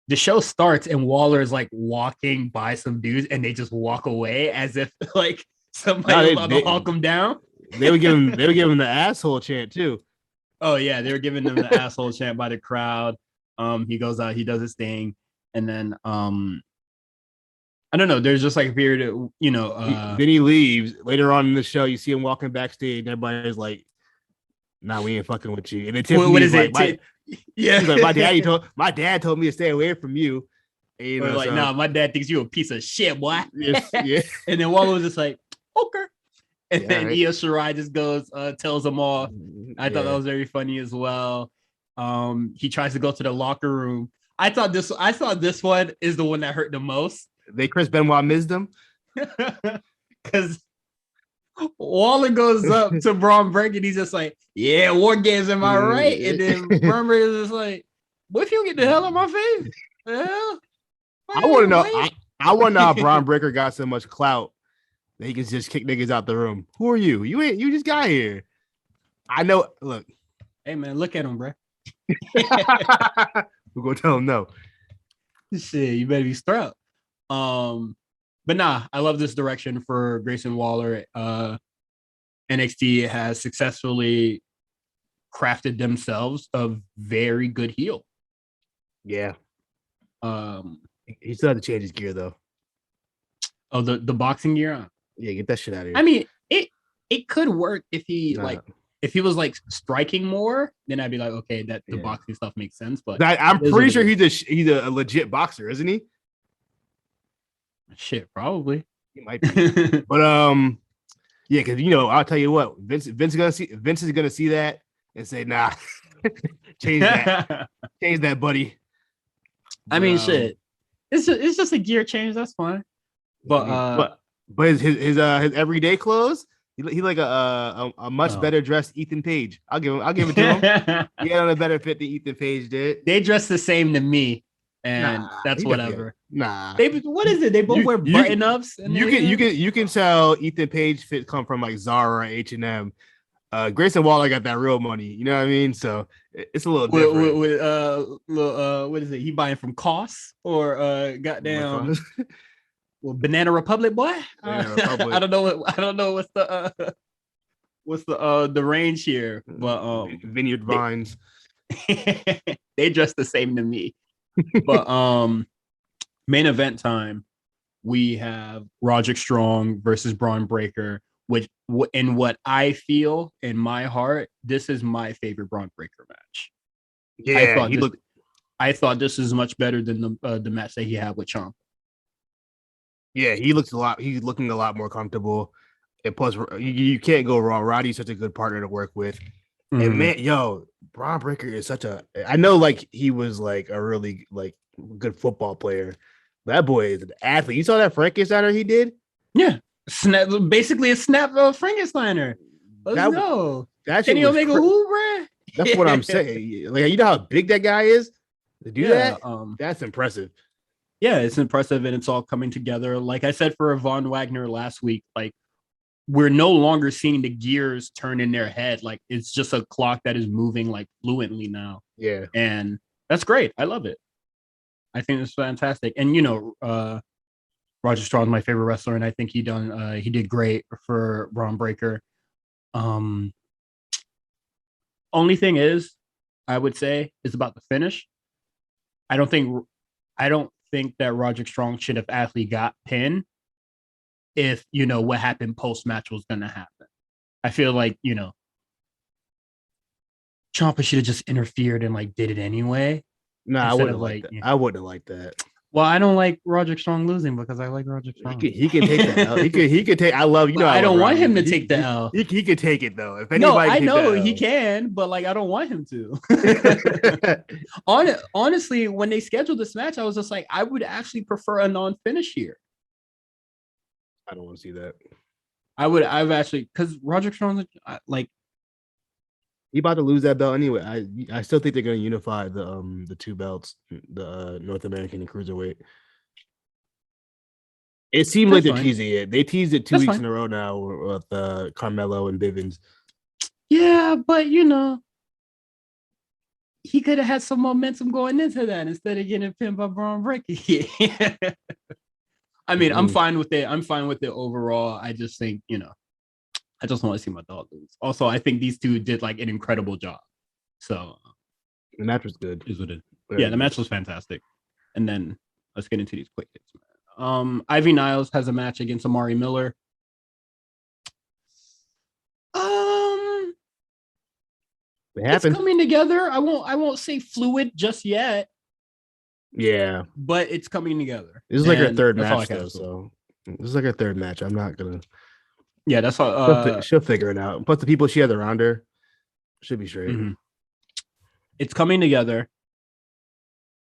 the show starts and Waller is like walking by some dudes and they just walk away as if like somebody about to hawk him down. They would give him the asshole chant too. Oh yeah, they were giving them the asshole chant by the crowd. He goes out, he does his thing, and then I don't know. There's just like a period of, then he leaves. Later on in the show, you see him walking backstage, and everybody's like, "Nah, we ain't fucking with you." And then what is it? He's like, my dad told me to stay away from you. And, nah, my dad thinks you a piece of shit, boy. Yeah. And then Waller was just like, okay. And then right. Io Shirai just goes, tells them all. I thought that was very funny as well. He tries to go to the locker room. I thought this one is the one that hurt the most. They Chris Benoit missed him because Waller goes up to Braun Breaker and he's just like, "Yeah, War Games, am I right?" And then Braun Breaker is just like, "What if you get the hell out of my face?" The hell? I want to know. I want to know how Braun Breaker got so much clout that he can just kick niggas out the room. Who are you? You just got here. I know. Look, hey man, look at him, bro. We're gonna tell him no. Shit, you better be strapped. But nah, I love this direction for Grayson Waller. NXT has successfully crafted themselves a very good heel. Yeah. He still had to change his gear though. Oh, the boxing gear? Yeah, get that shit out of here. I mean, it could work if he if he was like striking more, then I'd be like, okay, that the boxing stuff makes sense. But I'm pretty sure he's a legit boxer, isn't he? Shit, probably. He might be. But yeah, because I'll tell you what, Vince is gonna see that and say, nah, change that, buddy. I mean, shit. It's just a gear change, that's fine. But his everyday clothes, he like a much better dressed Ethan Page. I'll give it to him. He had on a better fit than Ethan Page did. They dress the same to me. And that's whatever. Nah. What is it? They both wear button ups. You can tell Ethan Page fit come from like Zara, H&M. Grayson Waller got that real money. You know what I mean? So it's a little different. What is it? He buying from Cost or goddamn Banana Republic, boy? Banana Republic. I don't know what's the range here, but Vineyard Vines. They dress the same to me. But main event time, we have Roderick Strong versus Braun Breaker, which in what I feel in my heart, this is my favorite Braun Breaker match. Yeah, I thought this is much better than the match that he had with Ciampa. Yeah, he's looking a lot more comfortable. And plus, you can't go wrong. Roddy's such a good partner to work with. Mm-hmm. And man, Braun Breaker is I know like he was like a really like good football player, That boy is an athlete. You saw that Frankensteiner he did? Yeah, basically a snap Frankensteiner. Let's go. That Kenny Omega, who, bruh? That's what I'm saying. Like, you know how big that guy is to do that. That's impressive. Yeah, it's impressive, and it's all coming together. Like I said for Von Wagner last week, like we're no longer seeing the gears turn in their head. Like it's just a clock that is moving like fluently now. Yeah, and that's great. I love it. I think it's fantastic. And Roger Strong's my favorite wrestler, and I think he did great for Braun Breaker. Only thing is, I would say, is about the finish. I don't think that Roderick Strong should have actually got pinned if what happened post match was gonna happen. I feel like Ciampa should have just interfered and like did it anyway. No, I wouldn't like that. I wouldn't like that. Well, I don't like Roderick Strong losing because I like Roderick Strong. He can take the L. He could take. I love I don't want him to take the L. He could take it though. If no, I know he can, but like I don't want him to. Honestly, when they scheduled this match, I was just like, I would actually prefer a non-finish here. I don't want to see that. I've actually because Roderick Strong like. He about to lose that belt anyway. I still think they're going to unify the two belts, the North American and Cruiserweight. It seemed like they're teasing it. They teased it 2 weeks in a row now with Carmelo and Bivens. Yeah, but he could have had some momentum going into that instead of getting pinned by Braun Breaker. I mean, I'm fine with it. I'm fine with it overall. I just think I just want to see my dog lose. Also, I think these two did like an incredible job. So the match was good. Is what it? Yeah, the match was fantastic. And then let's get into these quick hits. Ivy Niles has a match against Amari Miller. It's coming together. I won't say fluid just yet. Yeah, but it's coming together. This is like her third match though. So this is like her third match. I'm not gonna. Yeah, that's all. She'll figure it out. Plus, the people she has around her should be straight. Mm-hmm. It's coming together.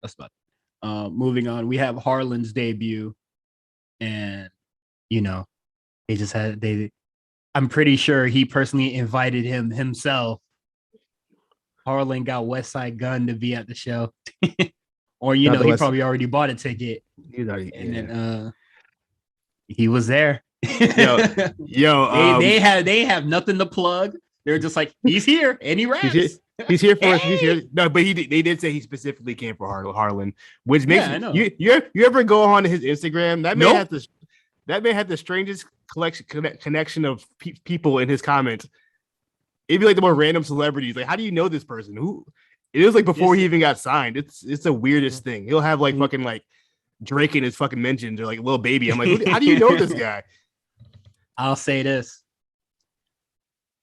That's about it. Moving on, we have Harlan's debut, and they just had I'm pretty sure he personally invited himself. Harlan got West Side Gun to be at the show, or he probably already bought a ticket, then he was there. They have nothing to plug. They're just like, he's here and he raps. He's here for us. He's here. No, but they did say he specifically came for Harlan, which makes you ever go on his Instagram? That man had the strangest connection of people in his comments. It'd be like the more random celebrities. Like, how do you know this person? Who? It was like before he even got signed. It's the weirdest thing. He'll have like fucking like Drake in his fucking mentions or like Lil Baby. I'm like, how do you know this guy? I'll say this.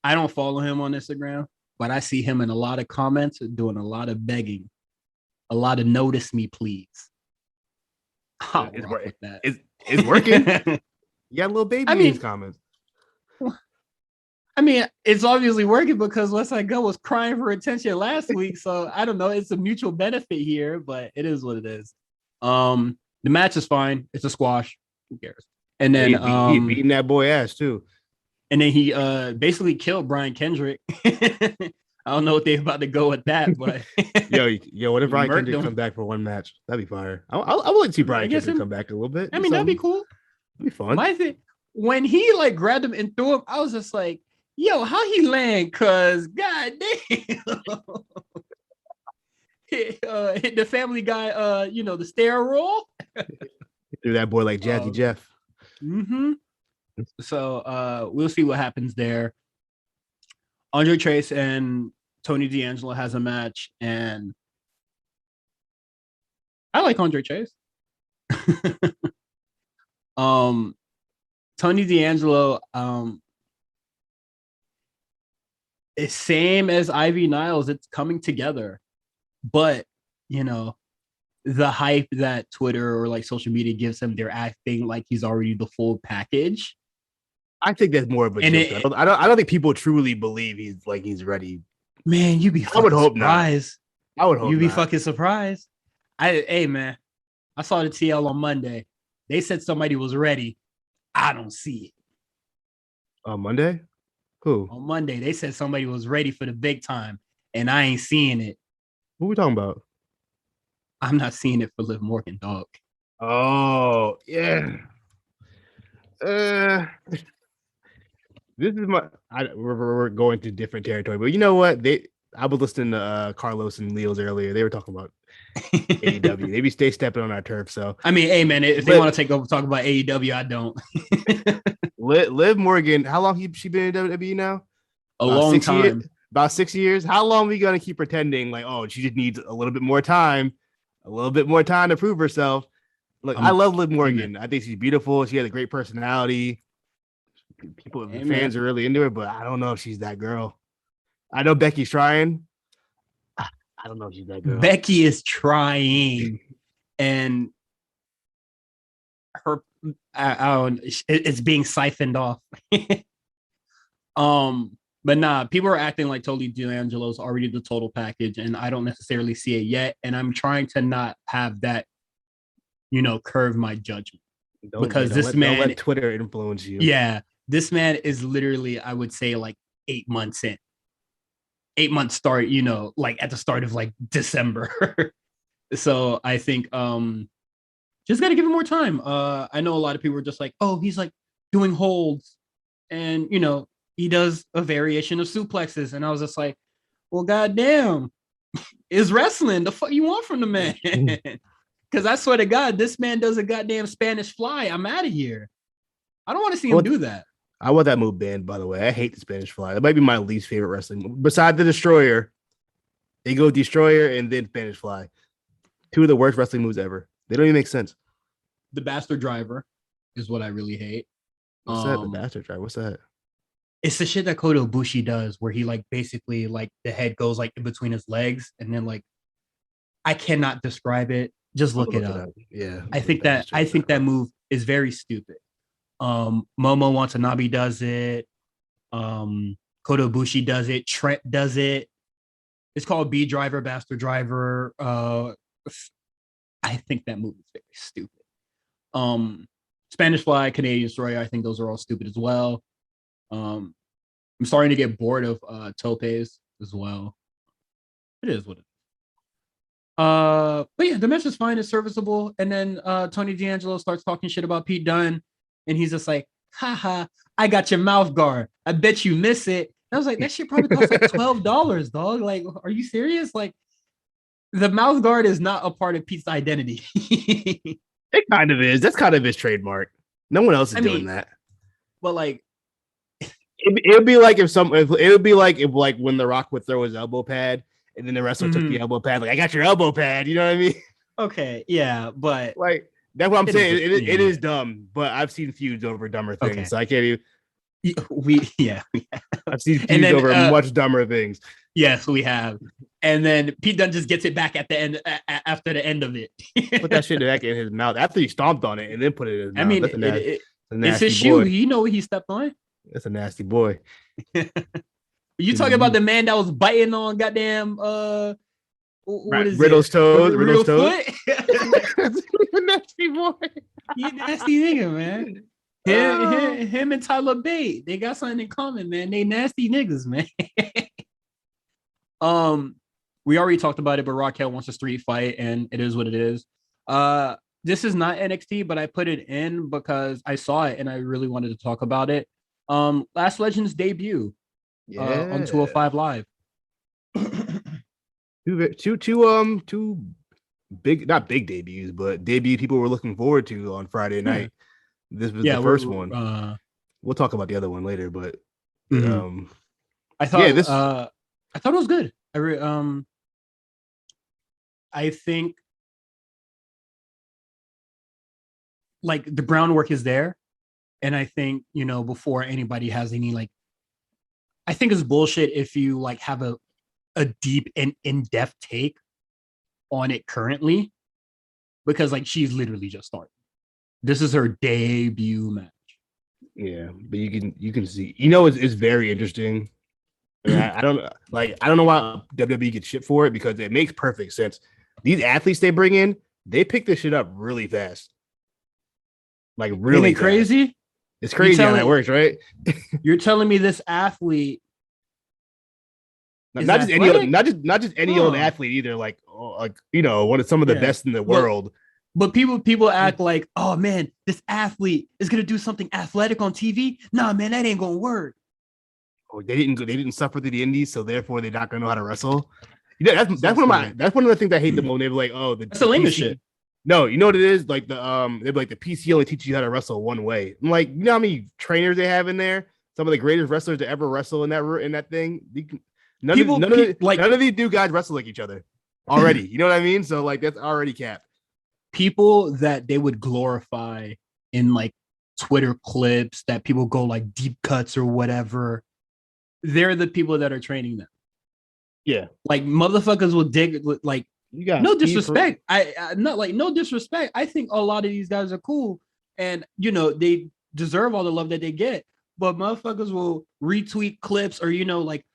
I don't follow him on Instagram, but I see him in a lot of comments doing a lot of begging, a lot of notice me, please. It's working. You got Lil Baby in his comments. I mean, it's obviously working because West Side Gun was crying for attention last week. So I don't know. It's a mutual benefit here, but it is what it is. The match is fine. It's a squash. Who cares? And then he beating that boy ass too. And then he basically killed Brian Kendrick. I don't know what they're about to go with that, but yo, what if Brian Kendrick come back for one match? That'd be fire. I would like to see Brian Kendrick come back a little bit. I mean, that'd be cool. That'd be fun. My thing, when he like grabbed him and threw him, I was just like, yo, how he land? Cause god damn. Hit the Family Guy, the stair roll. Threw that boy like Jazzy Jeff. Mm-hmm. So we'll see what happens there. Andre Chase and Tony D'Angelo has a match, and I like Andre Chase. Tony D'Angelo, it's same as Ivy Niles. It's coming together, but the hype that Twitter or like social media gives him, they're acting like he's already the full package. I think that's more of a joke. I don't think people truly believe he's ready. Man, you'd be fucking surprised. I would hope you'd be fucking surprised. Hey man, I saw the TL on Monday. They said somebody was ready. I don't see it. On Monday? Who? On Monday, they said somebody was ready for the big time, and I ain't seeing it. Who we talking about? I'm not seeing it for Liv Morgan, dog. Oh, yeah. This is we're going to different territory, but you know what? I was listening to Carlos and Leo's earlier. They were talking about AEW. Maybe stay stepping on our turf. So I mean, hey man, if they want to take over talk about AEW, I don't. Liv Morgan, how long she been in WWE now? A long time. About 6 years. How long are we gonna keep pretending like, oh, she just needs a little bit more time to prove herself? Look, I love Liv Morgan. I think she's beautiful. She has a great personality. Fans are really into her, but I don't know if she's that girl. I know Becky's trying. I don't know if she's that girl. Becky is trying, and her, it's being siphoned off. But nah, people are acting like Tony D'Angelo's already the total package, and I don't necessarily see it yet. And I'm trying to not have that, curve my judgment because don't let Twitter influence you. Yeah, this man is literally, I would say, like 8 months in. 8 months start, like at the start of like December. So I think just gotta give him more time. I know a lot of people are just like, oh, he's like doing holds, and he does a variation of suplexes, and I was just like, well, goddamn, is wrestling the fuck you want from the man? Because I swear to God, this man does a goddamn Spanish fly. I'm out of here. I don't want to see him do that. I want that move banned, by the way. I hate the Spanish fly. That might be my least favorite wrestling move. Besides the Destroyer, they go Destroyer and then Spanish fly. Two of the worst wrestling moves ever. They don't even make sense. The Bastard Driver is what I really hate. What's that? The Bastard Driver? What's that? It's the shit that Kota Ibushi does, where he like basically like the head goes like in between his legs, and then like I cannot describe it. Just look it up. Yeah, I think that move is very stupid. Momo Watanabe does it. Kota Ibushi does it. Trent does it. It's called B Driver, Bastard Driver. I think that move is very stupid. Spanish Fly, Canadian Destroyer. I think those are all stupid as well. I'm starting to get bored of topes as well. It is what it is. But yeah, the match is fine, it's serviceable. And then Tony D'Angelo starts talking shit about Pete Dunne, and he's just like, haha, I got your mouth guard. I bet you miss it. And I was like, that shit probably costs like $12, dog. Like, are you serious? Like, the mouth guard is not a part of Pete's identity. It kind of is. That's kind of his trademark. No one else is doing that. But like, it would be like if when The Rock would throw his elbow pad and then the wrestler took the elbow pad. Like, I got your elbow pad. You know what I mean? Okay, yeah, but like that's what I'm saying. It is dumb, but I've seen feuds over dumber things, so I can't even. I've seen feuds over much dumber things. Yes, we have. And then Pete Dunne just gets it back at the end after the end of it. Put that shit back in his mouth after he stomped on it and then put it in his mouth. I mean, it's his shoe. You know what he stepped on? That's a nasty boy. You talking about the man that was biting on goddamn what is Riddle's toes? Riddle's foot? Nasty boy. He a nasty nigga, man. Him and Tyler Bate, they got something in common, man. They nasty niggas, man. We already talked about it, but Raquel wants a street fight, and it is what it is. This is not NXT, but I put it in because I saw it and I really wanted to talk about it. Last Legend's debut on 205 Live. Two big, not big debuts, but debut people were looking forward to on Friday night. This was the first one. We'll talk about the other one later, but I thought it was good. I think like the groundwork is there, and I think before anybody has any like, I think it's bullshit if you like have a deep and in-depth take on it currently, because like she's literally just started. This is her debut match. Yeah, but you can see, it's very interesting. I don't know why WWE gets shit for it, because it makes perfect sense. These athletes they bring in, they pick this shit up really fast. Like really Ain't it crazy? Fast. It's crazy how that works, right? You're telling me this athlete not just any old athlete either. Like one of some of the best in the world. But people act like, oh man, this athlete is gonna do something athletic on TV. Nah, man, that ain't gonna work. Oh, they didn't suffer through the indies, so therefore they're not gonna know how to wrestle. That's one of the things I hate the most. They're like, oh, that's the lamest shit. No, you know what it is? Like they're like the PC only teaches you how to wrestle one way. I'm like, you know how many trainers they have in there? Some of the greatest wrestlers to ever wrestle in that thing. None of these new guys wrestle like each other already. You know what I mean? So like that's already capped. People that they would glorify in like Twitter clips that people go like deep cuts or whatever. They're the people that are training them. Yeah. Like motherfuckers will dig like you got no disrespect. I not like no disrespect. I think a lot of these guys are cool and they deserve all the love that they get. But motherfuckers will retweet clips or like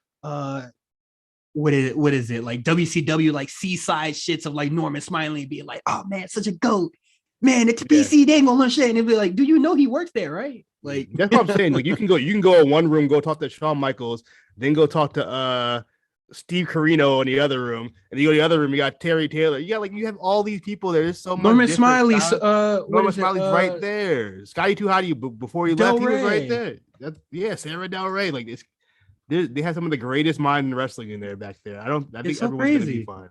what is it like WCW like seaside shits of like Norman Smiley being like, oh man, such a goat. Man, it's PC, they ain't gonna learn shit. And they'll be like, do you know he works there, right? Like that's what I'm saying. Like you can go in one room, go talk to Shawn Michaels, then go talk to Steve Corino in the other room, and you go to the other room, you got Terry Taylor. You have all these people. There's so much. Norman Smiley's Norman Smiley's right there. Scotty Too Hotty before he left, he was right there. Sarah Del Rey. Like this, they have some of the greatest minds in wrestling in there back there. I think so everyone's gonna be fine.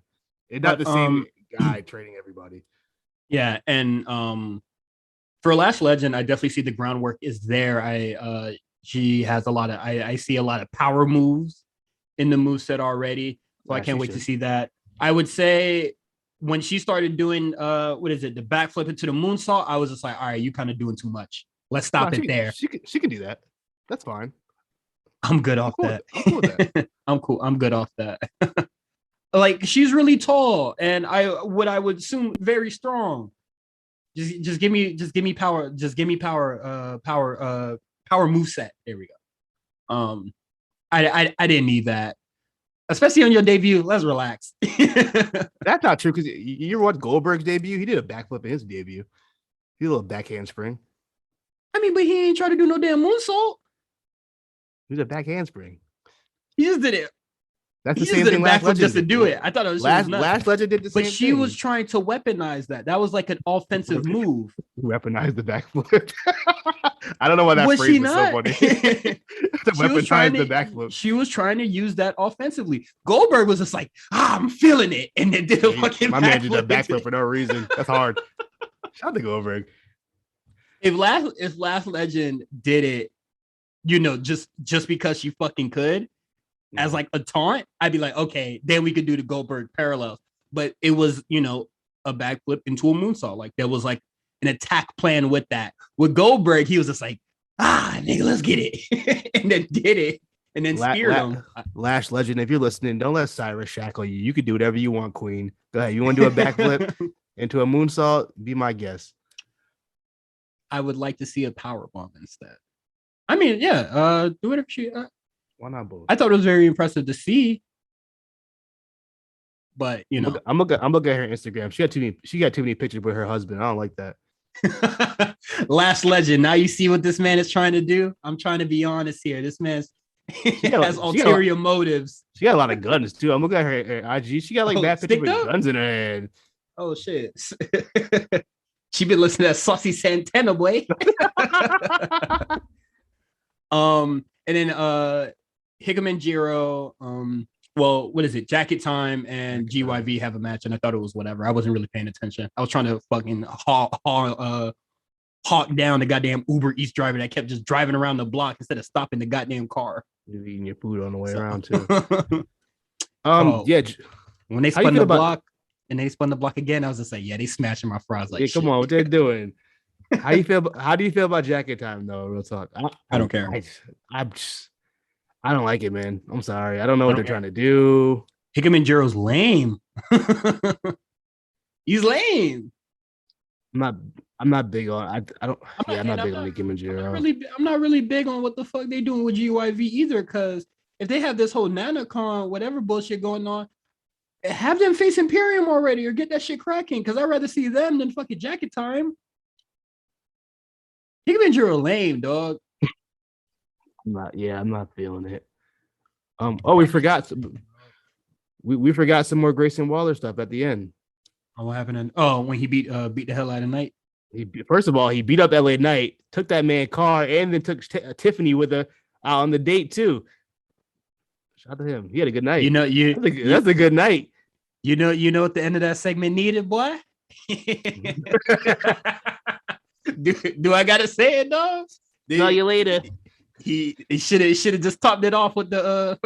It's not the same guy training everybody. Yeah, and for Lash Legend, I definitely see the groundwork is there. She has a lot of I see a lot of power moves in the moveset already. So I can't wait to see that. I would say when she started doing the backflip into the moonsault, I was just like, all right, you kind of doing too much. Let's stop it there. She can do that. That's fine. I'm good off that. I'm cool with that. I'm cool. I'm good off that. Like she's really tall and I would assume very strong. Just give me power. Just give me power moveset. There we go. I didn't need that. Especially on your debut. Let's relax. That's not true because you watched Goldberg's debut. He did a backflip in his debut. He did a little back handspring. I mean, but he ain't trying to do no damn moonsault. He did a back handspring. He just did it. That's the same thing. Last Legend just to do it. I thought it was Last Legend did the same thing. But she was trying to weaponize that. That was like an offensive move. Weaponize the backflip. I don't know why that phrase was so funny. To weaponize the backflip. She was trying to use that offensively. Goldberg was just like, I'm feeling it, and then did a fucking. My man did a backflip for no reason. That's hard. Shout out to Goldberg. If Last Legend did it, just because she fucking could. As like a taunt, I'd be like, okay, then we could do the Goldberg parallels. But it was, a backflip into a moonsault. Like there was like an attack plan with that. With Goldberg, he was just like, nigga, let's get it. And then did it. And then speared him. Lash Legend, if you're listening, don't let Cyrus shackle you. You could do whatever you want, Queen. Go ahead. You want to do a backflip into a moonsault? Be my guest. I would like to see a power bomb instead. I mean, yeah, do whatever she... Why not both? I thought it was very impressive to see, but I'm looking at her Instagram. She got too many pictures with her husband. I don't like that. Last Legend. Now you see what this man is trying to do. I'm trying to be honest here. This man has ulterior motives. She got a lot of guns too. I'm looking at her IG. She got like that picture with guns in her hand. Oh shit. She been listening to that Saucy Santana, boy. And then Hickam and Jiro, what is it? Jacket Time and GYV have a match, and I thought it was whatever. I wasn't really paying attention. I was trying to fucking hawk down the goddamn Uber Eats driver that kept just driving around the block instead of stopping the goddamn car. You're eating your food on the way around too. Yeah. When they spun the block and they spun the block again, I was just like, yeah, they smashing my fries. Like, come on, what they're doing? How do you feel about Jacket Time though? Real talk. I don't care. I don't like it, man. I'm sorry. I don't know what they're trying to do. Hickam and Jiro's lame. He's lame. I'm not big on. I'm not big on Hickam and Jiro. I'm not really big on what the fuck they doing with GYV either. Because if they have this whole NanaCon, whatever bullshit going on, have them face Imperium already or get that shit cracking because I'd rather see them than fucking Jacket Time. Hickman Drew are lame, dog. I'm not feeling it. We forgot we forgot some more Grayson Waller stuff at the end. Oh, what happened? When he beat the hell out of Knight. First of all, he beat up LA Knight, took that man's car, and then took Tiffany with her out on the date too. Shout out to him. He had a good night. That's a good night. You know what the end of that segment needed, boy? do I gotta say it, dog? Tell you later. He should have just topped it off with the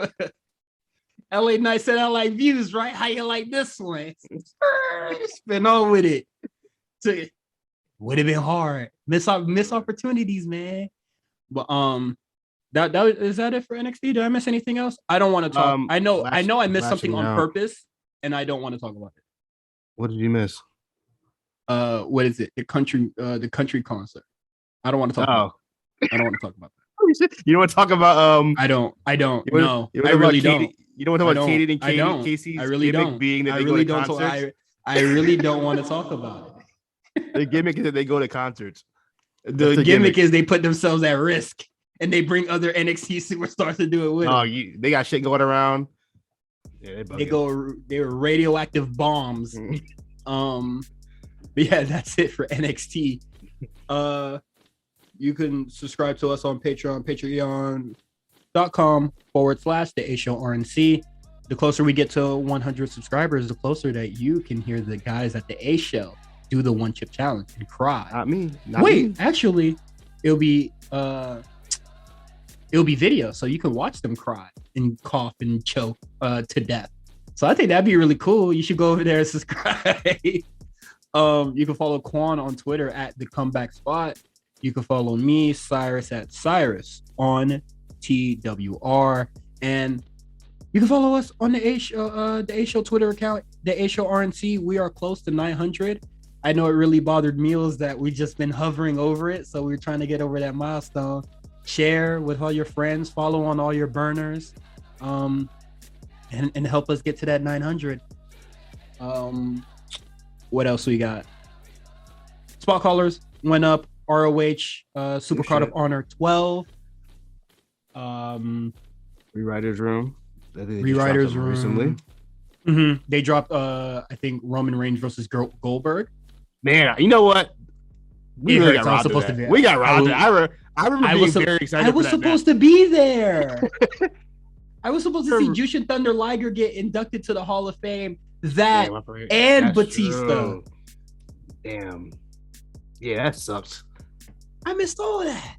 LA Knight said I like views, right? How you like this one? Spin on with it. Would have been hard. Miss opportunities, man. But that is that it for NXT? Did I miss anything else? I don't want to talk. I know I missed something on purpose, and I don't want to talk about it. What did you miss? What is it? The country concert. I don't want to talk about it. I don't want to talk about that. You don't want to talk about I don't. No, I really don't. You don't want to talk about Katie and Casey's I really don't. being that I they really go to don't. concerts? I really don't want to talk about it. The gimmick is that they go to concerts. The gimmick is they put themselves at risk and they bring other NXT superstars to do it with them. They got shit going around. Yeah, they were radioactive bombs. But yeah, that's it for NXT. You can subscribe to us on Patreon, patreon.com/The A Show RNC. The closer we get to 100 subscribers, the closer that you can hear the guys at The A Show do the one chip challenge and cry. Not me. Actually, it'll be video, so you can watch them cry and cough and choke to death. So I think that'd be really cool. You should go over there and subscribe. You can follow Quan on Twitter at The Comeback Spot. You can follow me, Cyrus, at Cyrus on TWR, and you can follow us on the A Show Twitter account, the A Show RNC. We are close to 900. I know it really bothered Meals that we've just been hovering over it, so we're trying to get over that milestone. Share with all your friends, follow on all your burners, and help us get to that 900. What else we got? Spot callers went up. ROH Supercard of Honor 12. Rewriters Room. Rewriters Room recently. Mm-hmm. They dropped I think Roman Reigns versus Goldberg. Man, you know what? We really got robbed of that. We got robbed. I remember being very excited. I was supposed to be there. I was supposed to see Jushin Thunder Liger get inducted to the Hall of Fame. And Batista. True. Damn. Yeah, that sucks. I missed all of that.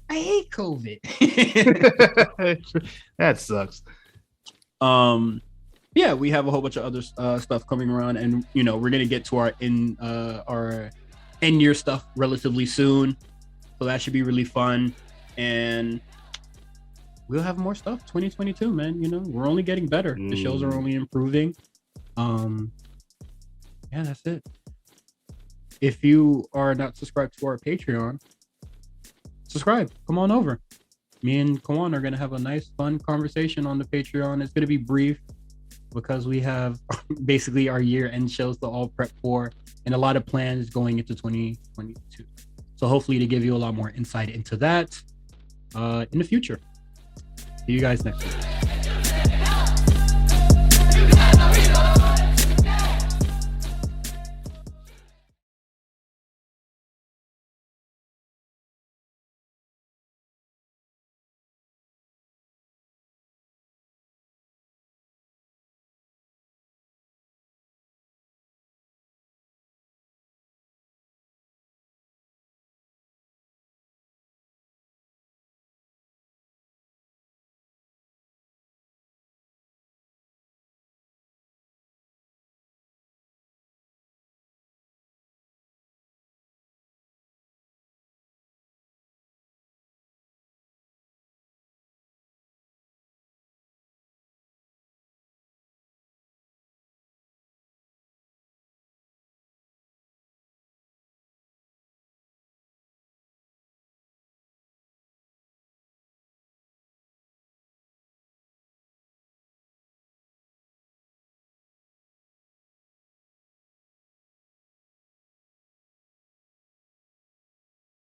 I hate COVID. That sucks. Yeah, we have a whole bunch of other stuff coming around, and we're gonna get to our end year stuff relatively soon, so that should be really fun. And we'll have more stuff 2022, man. We're only getting better. The shows are only improving. Yeah, that's it. If you are not subscribed to our Patreon, subscribe. Come on over. Me and Kawan are going to have a nice, fun conversation on the Patreon. It's going to be brief because we have basically our year-end shows to all prep for and a lot of plans going into 2022. So hopefully to give you a lot more insight into that in the future. See you guys next week.